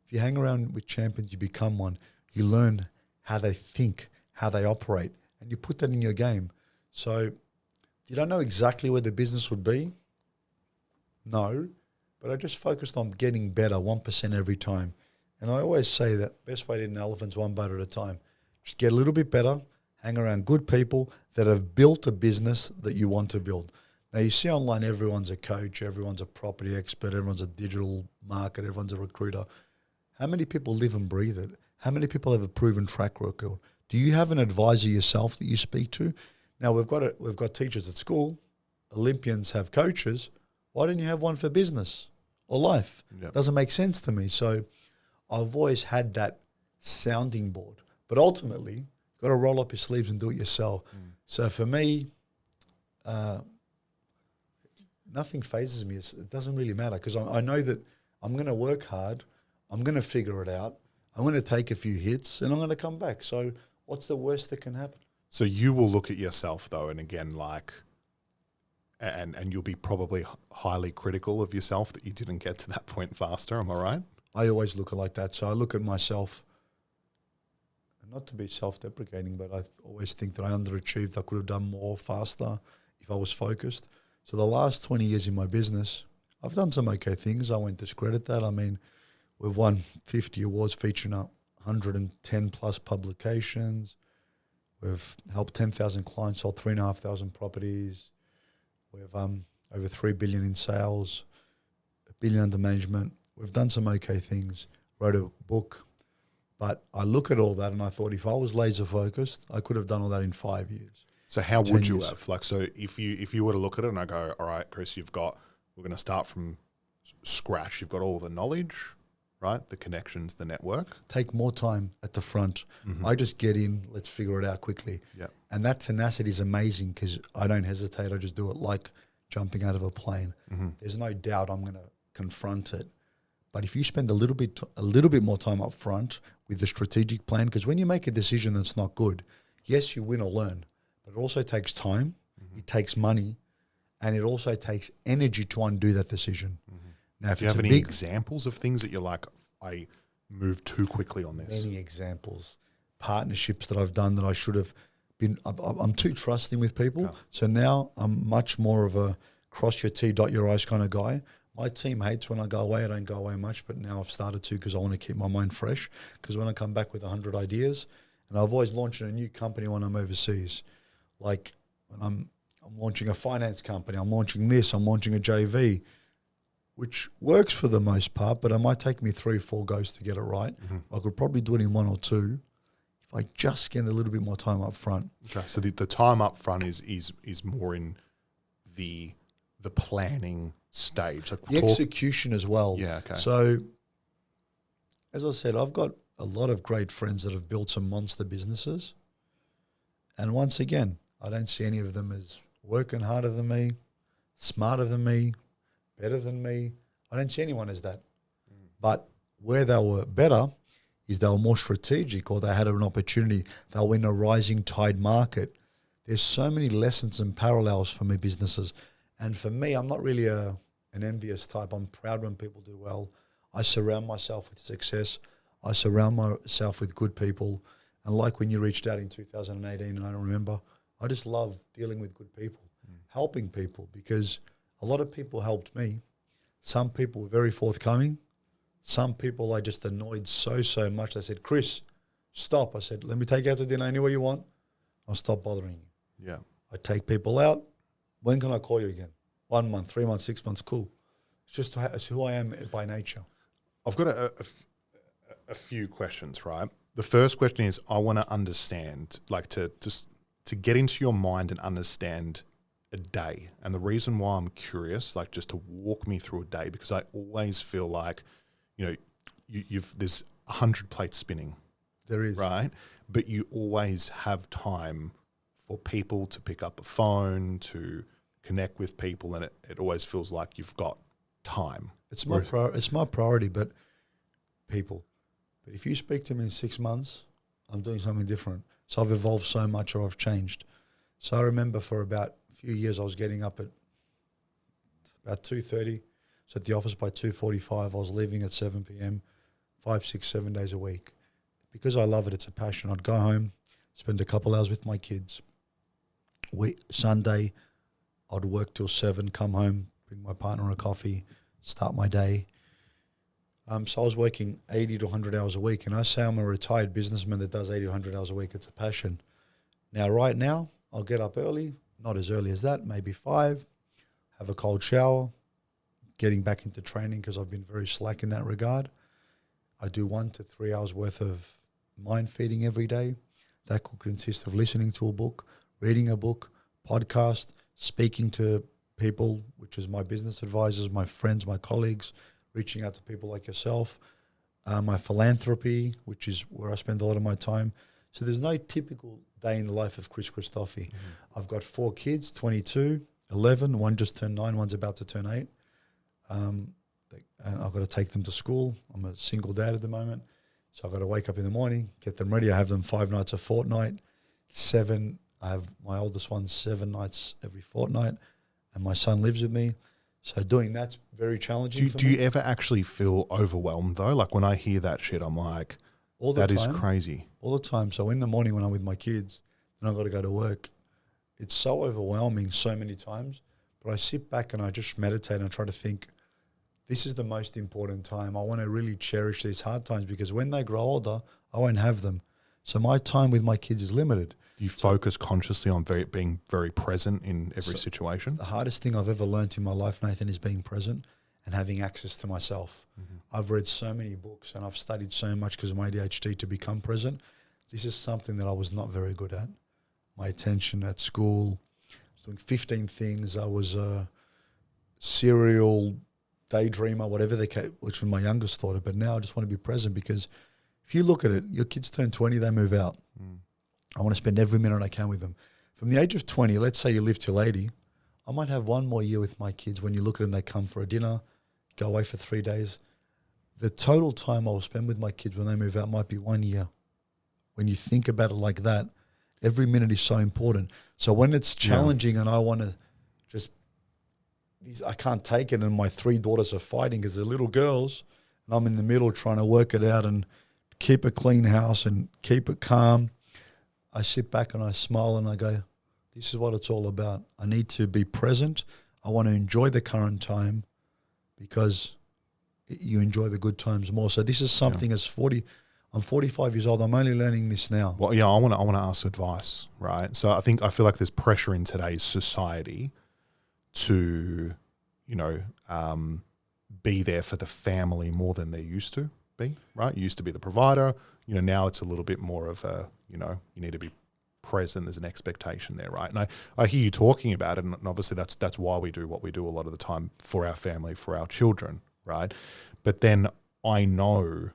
if you hang around with champions, you become one. You learn how they think, how they operate, and you put that in your game. So you don't know exactly where the business would be? No, but I just focused on getting better 1% every time. And I always say that best way to eat an elephant's one bite at a time. Just get a little bit better, hang around good people that have built a business that you want to build. Now, you see online, everyone's a coach, everyone's a property expert, everyone's a digital marketer, everyone's a recruiter. How many people live and breathe it? How many people have a proven track record? Do you have an advisor yourself that you speak to? Now, we've got teachers at school. Olympians have coaches. Why don't you have one for business or life? Yep. Doesn't make sense to me. So I've always had that sounding board. But ultimately, you've got to roll up your sleeves and do it yourself. So for me, nothing phases me. It doesn't really matter, because I know that I'm going to work hard. I'm going to figure it out. I'm going to take a few hits, and I'm going to come back. So what's the worst that can happen? So you will look at yourself though, and again, and you'll be probably highly critical of yourself that you didn't get to that point faster. Am I right? I always look at it like that. So I look at myself, not to be self-deprecating, but I always think that I underachieved. I could have done more faster if I was focused. So the last 20 years in my business, I've done some okay things. I won't discredit that. I mean, we've won 50 awards featuring 110 plus publications. We've helped 10,000 clients, sold 3,500 properties. We have over 3 billion in sales, $1 billion under management. We've done some okay things, wrote a book. But I look at all that and I thought, if I was laser focused, I could have done all that in 5 years. So how would you years. have? Like, so if you were to look at it and I go, all right, Chris, we're going to start from scratch. You've got all the knowledge, right? The connections, the network. Take more time at the front. I just get in, let's figure it out quickly. Yeah. And that tenacity is amazing, because I don't hesitate. I just do it like jumping out of a plane. There's no doubt I'm going to confront it. But if you spend a little bit more time up front with the strategic plan, because when you make a decision that's not good, yes, you win or learn, but it also takes time, it takes money, and it also takes energy to undo that decision. Now, if Do you have any examples of things that you're like, I moved too quickly on this? Many examples. Partnerships that I've done that I should have been, I'm too trusting with people. Yeah. So now I'm much more of a cross your T, dot your I's kind of guy. My team hates when I go away. I don't go away much, but now I've started to, because I want to keep my mind fresh. Because when I come back with 100 ideas, and I've always launched a new company when I'm overseas. Like when I'm launching a finance company, I'm launching this, I'm launching a JV, which works for the most part, but it might take me 3 or 4 goes to get it right. I could probably do it in 1 or 2 if I just spend a little bit more time up front. Okay, so the time up front is more in the planning stage, like the execution as well. Yeah, okay. So, as I said, I've got a lot of great friends that have built some monster businesses. And once again, I don't see any of them as working harder than me, smarter than me, better than me. I don't see anyone as that. But where they were better is they were more strategic, or they had an opportunity. They were in a rising tide market. There's so many lessons and parallels for me businesses. And for me, I'm not really an envious type. I'm proud when people do well. I surround myself with success. I surround myself with good people. And like when you reached out in 2018, and I don't remember, I just love dealing with good people, helping people, because a lot of people helped me. Some people were very forthcoming. Some people I just annoyed so much. They said, Chris, stop. I said, let me take you out to dinner anywhere you want. I'll stop bothering you. Yeah. I take people out. When can I call you again? 1 month, 3 months, 6 months, cool. It's just it's who I am by nature. I've got a few questions, right? The first question is, I want to understand, like to get into your mind and understand a day. And the reason why I'm curious, like just to walk me through a day, because I always feel like, there's 100 plates spinning. There is. Right? But you always have time for people to pick up a phone, to connect with people, and it always feels like you've got time. It's my priority, but people. But if you speak to me in 6 months, I'm doing something different. So I've evolved so much, or I've changed. So I remember for about a few years I was getting up at about 2:30. So at the office by 2:45. I was leaving at 7 p.m. 5, 6, 7 days a week. Because I love it, it's a passion. I'd go home, spend a couple hours with my kids. Sunday, I'd work till 7, come home, bring my partner a coffee, start my day. So I was working 80 to 100 hours a week. And I say I'm a retired businessman that does 80 to 100 hours a week. It's a passion. Now, right now, I'll get up early, not as early as that, maybe 5, have a cold shower, getting back into training because I've been very slack in that regard. I do 1 to 3 hours worth of mind feeding every day. That could consist of listening to a book, reading a book, podcast, speaking to people, which is my business advisors, my friends, my colleagues, reaching out to people like yourself, my philanthropy, which is where I spend a lot of my time. So there's no typical day in the life of Chris Christofi. Mm-hmm. I've got 4 kids, 22, 11, one just turned 9, one's about to turn 8. And I've got to take them to school. I'm a single dad at the moment. So I've got to wake up in the morning, get them ready. I have them 5 nights a fortnight. 7, I have my oldest one 7 nights every fortnight. And my son lives with me. So doing that's very challenging for me. Do you ever actually feel overwhelmed though? Like when I hear that shit, I'm like, all the that time, is crazy. All the time. So in the morning when I'm with my kids and I've got to go to work, it's so overwhelming so many times. But I sit back and I just meditate and I try to think, this is the most important time. I want to really cherish these hard times because when they grow older, I won't have them. So my time with my kids is limited. You focus consciously on being very present in every situation? The hardest thing I've ever learned in my life, Nathan, is being present and having access to myself. Mm-hmm. I've read so many books and I've studied so much because of my ADHD to become present. This is something that I was not very good at. My attention at school, I was doing 15 things. I was a serial daydreamer, whatever which was my youngest daughter. But now I just want to be present because if you look at it, your kids turn 20, they move out. Mm. I want to spend every minute I can with them. From the age of 20, let's say you live till 80, I might have 1 more year with my kids. When you look at them, they come for a dinner, go away for 3 days. The total time I will spend with my kids when they move out might be 1 year. When you think about it like that, every minute is so important. So when it's challenging and I want to I can't take it and my 3 daughters are fighting because they're little girls and I'm in the middle trying to work it out and keep a clean house and keep it calm. I sit back and I smile and I go, this is what it's all about. I need to be present. I want to enjoy the current time because you enjoy the good times more. So this is something I'm 45 years old. I'm only learning this now. Well, yeah, I want to ask advice, right? So I feel like there's pressure in today's society to, be there for the family more than they used to be, right? You used to be the provider. Now it's a little bit more of a, you need to be present. There's an expectation there, right? And I hear you talking about it, and obviously that's why we do what we do a lot of the time for our family, for our children, right? But then I know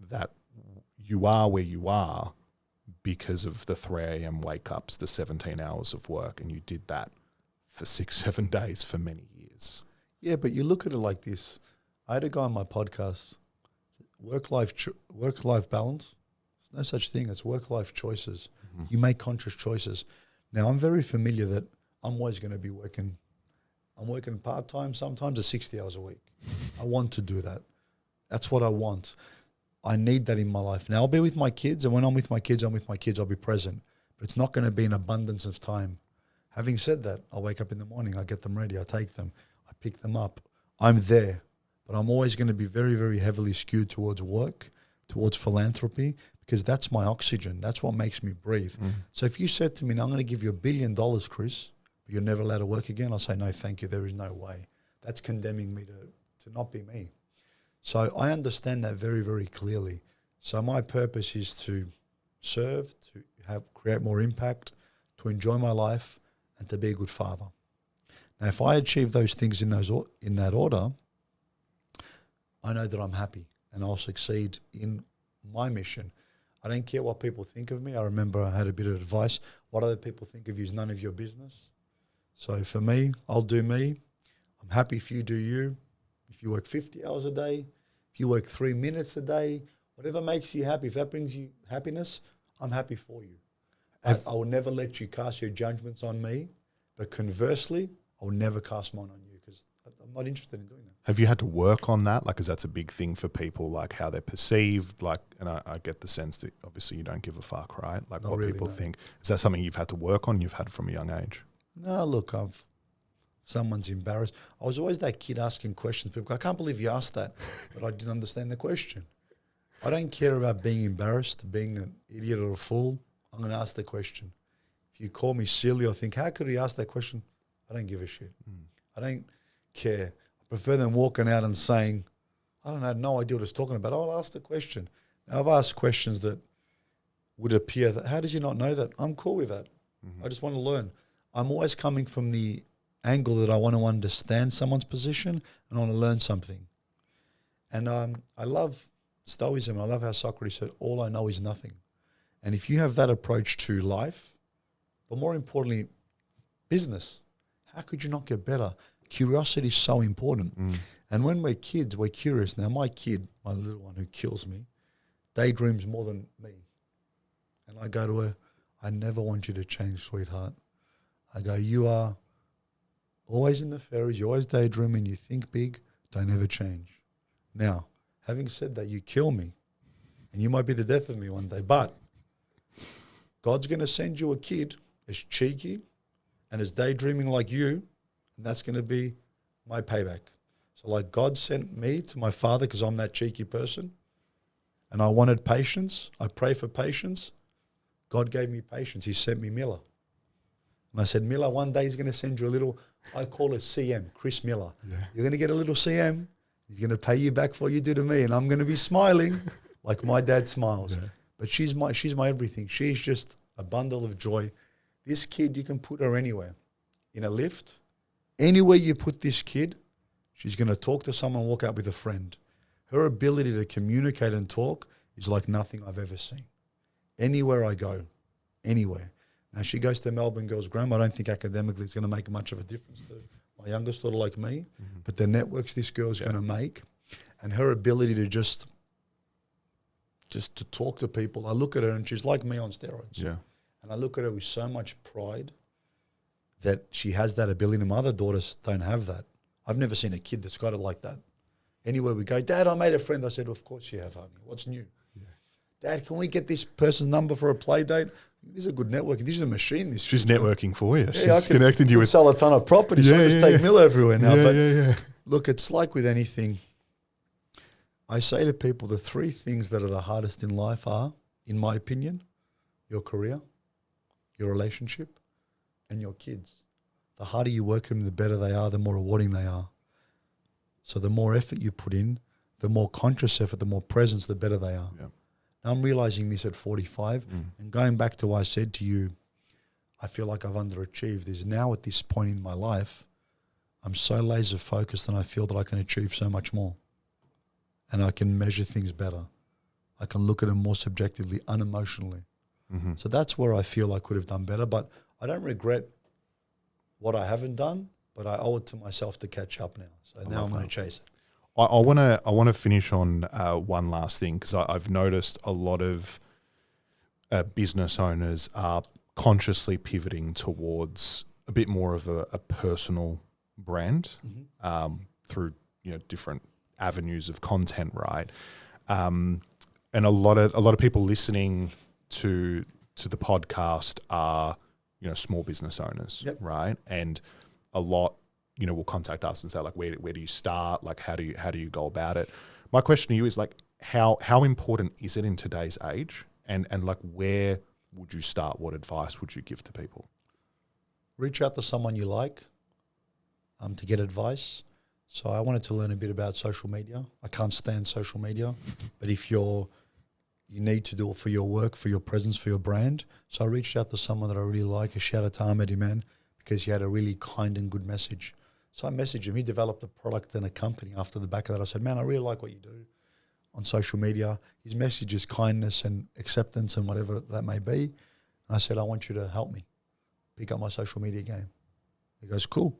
that you are where you are because of the 3 a.m. wake-ups, the 17 hours of work, and you did that for 6-7 days for many years. Yeah, but you look at it like this. I had a guy on my podcast, work-life balance. There's no such thing. It's work-life choices. Mm-hmm. You make conscious choices. Now, I'm very familiar that I'm always going to be working. I'm working part-time sometimes at 60 hours a week. I want to do that. That's what I want. I need that in my life. Now, I'll be with my kids, and when I'm with my kids, I'll be present. But it's not going to be an abundance of time. Having said that, I wake up in the morning, I get them ready, I take them, I pick them up. I'm there. But I'm always going to be very, very heavily skewed towards work, towards philanthropy, because that's my oxygen. That's what makes me breathe. Mm. So if you said to me, now I'm going to give you $1 billion, Chris, but you're never allowed to work again, I'll say, no, thank you. There is no way. That's condemning me to not be me. So I understand that very, very clearly. So my purpose is to serve, to create more impact, to enjoy my life, and to be a good father. Now, if I achieve those things in that order, I know that I'm happy and I'll succeed in my mission. I don't care what people think of me. I remember I had a bit of advice. What other people think of you is none of your business. So for me, I'll do me. I'm happy if you do you. If you work 50 hours a day, if you work 3 minutes a day, whatever makes you happy, if that brings you happiness, I'm happy for you. I will never let you cast your judgments on me, but conversely, I will never cast mine on you because I'm not interested in doing that. Have you had to work on that? Like, because that's a big thing for people, like how they're perceived. Like, and I get the sense that obviously you don't give a fuck, right? Like Not what really, people no. think. Is that something you've had to work on? You've had from a young age? No, look, someone's embarrassed. I was always that kid asking questions. People go, I can't believe you asked that, but I didn't understand the question. I don't care about being embarrassed, being an idiot or a fool. I'm going to ask the question. If you call me silly or think, how could he ask that question? I don't give a shit. I don't care. I prefer than walking out and saying, I don't have no idea what it's talking about. I'll ask the question. Now, I've asked questions that would appear that, how does he not know that? I'm cool with that. I just want to learn. I'm always coming from the angle that I want to understand someone's position and I want to learn something. And I love Stoicism. I love how Socrates said, all I know is nothing. And if you have that approach to life, but more importantly, business, how could you not get better? Curiosity is so important. And when we're kids, we're curious. Now, my kid, my little one who kills me, daydreams more than me. And I go to her, I never want you to change, sweetheart. I go, you are always in the fairies, you're always daydreaming, you think big, don't ever change. Now, having said that, you kill me, and you might be the death of me one day, but God's going to send you a kid as cheeky and as daydreaming like you, and that's going to be my payback. So like God sent me to my father because I'm that cheeky person, and I wanted patience. I pray for patience. God gave me patience. He sent me Miller. And I said, Miller, one day he's going to send you a little, I call it CM, Chris Miller. Yeah. You're going to get a little CM. He's going to pay you back for what you do to me. And I'm going to be smiling like my dad smiles. Yeah. But she's my everything. She's just a bundle of joy. This kid, you can put her anywhere. In a lift, anywhere you put this kid, she's going to talk to someone, walk out with a friend. Her ability to communicate and talk is like nothing I've ever seen. Anywhere I go, anywhere. Now, she goes to Melbourne Girls Grammar. I don't think academically it's going to make much of a difference to my youngest daughter like me, but the networks this girl's going to make and her ability to just to talk to people. I look at her and she's like me on steroids. Yeah. And I look at her with so much pride that she has that ability. My other daughters don't have that. I've never seen a kid that's got it like that. Anywhere we go, Dad, I made a friend. I said, of course you have, honey. What's new? Yeah. Dad, can we get this person's number for a play date? This is a good networking. This is a machine. She's networking for you. Yeah, she's connecting you with... sell a ton of property. So I just take Miller everywhere now. Look, it's like with anything. I say to people, the three things that are the hardest in life are, in my opinion, your career, your relationship, and your kids. The harder you work at them, the better they are, the more rewarding they are. So the more effort you put in, the more conscious effort, the more presence, the better they are. Yeah. Now I'm realizing this at 45 and going back to what I said to you, I feel like I've underachieved is now at this point in my life, I'm so laser focused and I feel that I can achieve so much more and I can measure things better. I can look at them more subjectively, unemotionally. So that's where I feel I could have done better, but I don't regret what I haven't done, but I owe it to myself to catch up now. So now I'm going to chase it. I want to finish on one last thing because I've noticed a lot of business owners are consciously pivoting towards a bit more of a personal brand through different avenues of content, right? And a lot of people listening to the podcast are small business owners, right? And a lot will contact us and say like, where do you start? Like, how do you go about it? My question to you is like, how important is it in today's age? And like, where would you start? What advice would you give to people? Reach out to someone you like to get advice. So I wanted to learn a bit about social media. I can't stand social media, but if you need to do it for your work, for your presence, for your brand. So I reached out to someone that I really like. A shout out to Ahmed Iman because he had a really kind and good message. So I messaged him. He developed a product and a company after the back of that. I said, man, I really like what you do on social media. His message is kindness and acceptance and whatever that may be. And I said, I want you to help me pick up my social media game. He goes, cool.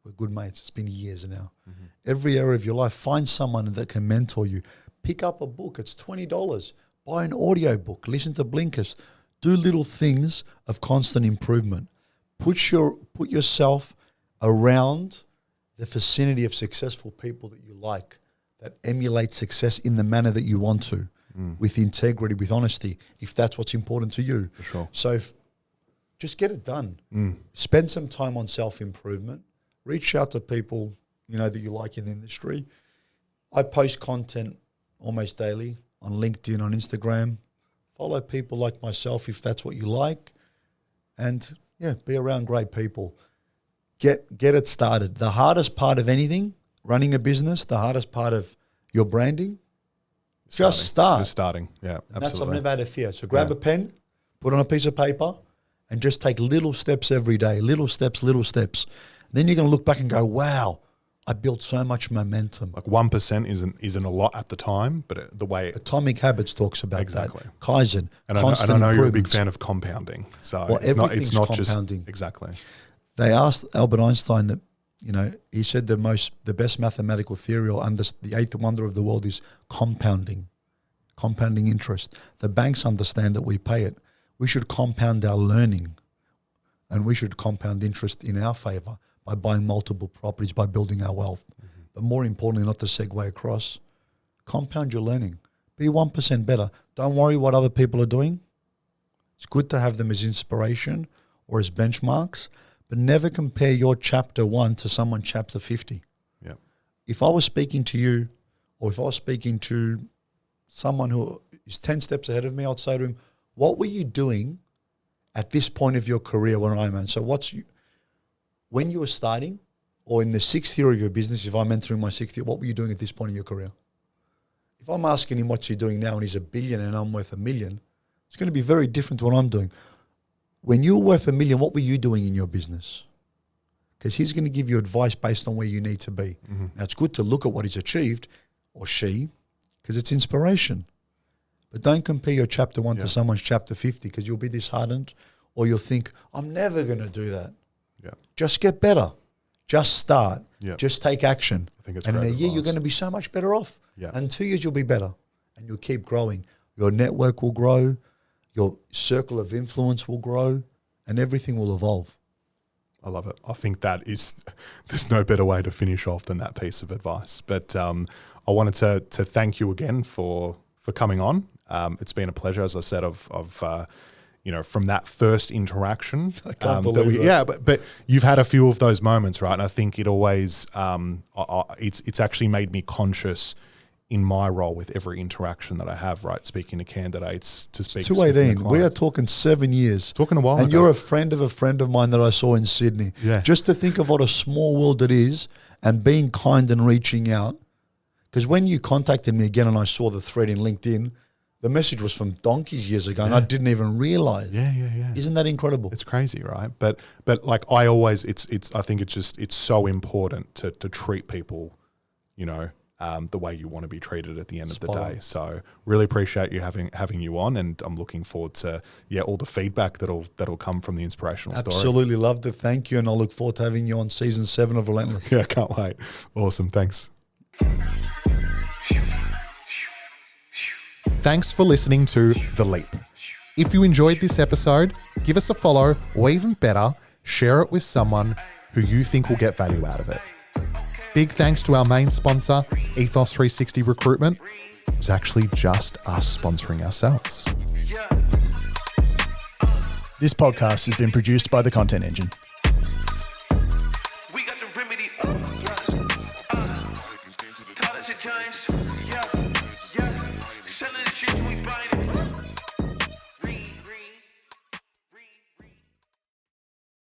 We're good mates. It's been years now. Every area of your life, find someone that can mentor you. Pick up a book. It's $20. Buy an audio book. Listen to Blinkist. Do little things of constant improvement. Put yourself around the vicinity of successful people that you like, that emulate success in the manner that you want to, with integrity, with honesty, if that's what's important to you. For sure. So just get it done. Spend some time on self-improvement. Reach out to people, that you like in the industry. I post content almost daily on LinkedIn, on Instagram. Follow people like myself if that's what you like. And be around great people. Get it started. The hardest part of anything, running a business, the hardest part of your branding, just start. Just starting, yeah, And absolutely. I've never had a fear. So grab a pen, put on a piece of paper, and just take little steps every day, little steps. Then you're going to look back and go, wow, I built so much momentum. Like 1% isn't a lot at the time, but the way Atomic Habits talks about that. Kaizen, and constant I know you're a big improvements. fan of compounding. So everything's it's not compounding. just exactly. They asked Albert Einstein that, he said the best mathematical theory or the eighth wonder of the world is compounding interest. The banks understand that we pay it. We should compound our learning, and we should compound interest in our favor by buying multiple properties, by building our wealth. But more importantly, not to segue across, compound your learning. Be 1% better. Don't worry what other people are doing. It's good to have them as inspiration or as benchmarks, but never compare your chapter 1 to someone chapter 50. Yeah. If I was speaking to you, or if I was speaking to someone who is 10 steps ahead of me, I'd say to him, what were you doing at this point of your career when I'm at? So when you were starting, or in the 6th year of your business, if I'm entering my 6th year, what were you doing at this point in your career? If I'm asking him what's he doing now and he's $1 billion and I'm worth $1 million, it's going to be very different to what I'm doing. When you were worth $1 million, what were you doing in your business? Because he's going to give you advice based on where you need to be. Now, it's good to look at what he's achieved, or she, because it's inspiration. But don't compare your chapter 1 to someone's chapter 50, because you'll be disheartened, or you'll think, I'm never going to do that. Yeah. Just get better. Just start. Yeah. Just take action. I think it's and in great a year, you're advice. going to be so much better off. Yeah. And 2 years, you'll be better. And you'll keep growing. Your network will grow. Your circle of influence will grow. And everything will evolve. I love it. I think there's no better way to finish off than that piece of advice. But I wanted to thank you again for coming on. It's been a pleasure, as I said, from that first interaction. I can't believe it. Yeah, but you've had a few of those moments, right? And I think it always it's actually made me conscious in my role with every interaction that I have, right? Speaking to candidates, to speak to 218. We are clients. talking 7 years. Talking a while and ago. you're a friend of mine that I saw in Sydney. Yeah. Just to think of what a small world it is, and being kind and reaching out. Because when you contacted me again and I saw the thread in LinkedIn, the message was from donkeys years ago, and I didn't even realize. Yeah. Isn't that incredible? It's crazy, right? But like I always, I think it's so important to treat people, the way you want to be treated at the end of the day. So really appreciate you having you on, and I'm looking forward to all the feedback that'll come from the inspirational story. Absolutely love to. Thank you, and I'll look forward to having you on season 7 of Relentless. Yeah, can't wait. Awesome, thanks. Thanks for listening to The Leap. If you enjoyed this episode, give us a follow, or even better, share it with someone who you think will get value out of it. Big thanks to our main sponsor, Ethos 360 Recruitment. It was actually just us sponsoring ourselves. This podcast has been produced by The Content Engine. We got the remedy. College and Giants. Selling the streets, we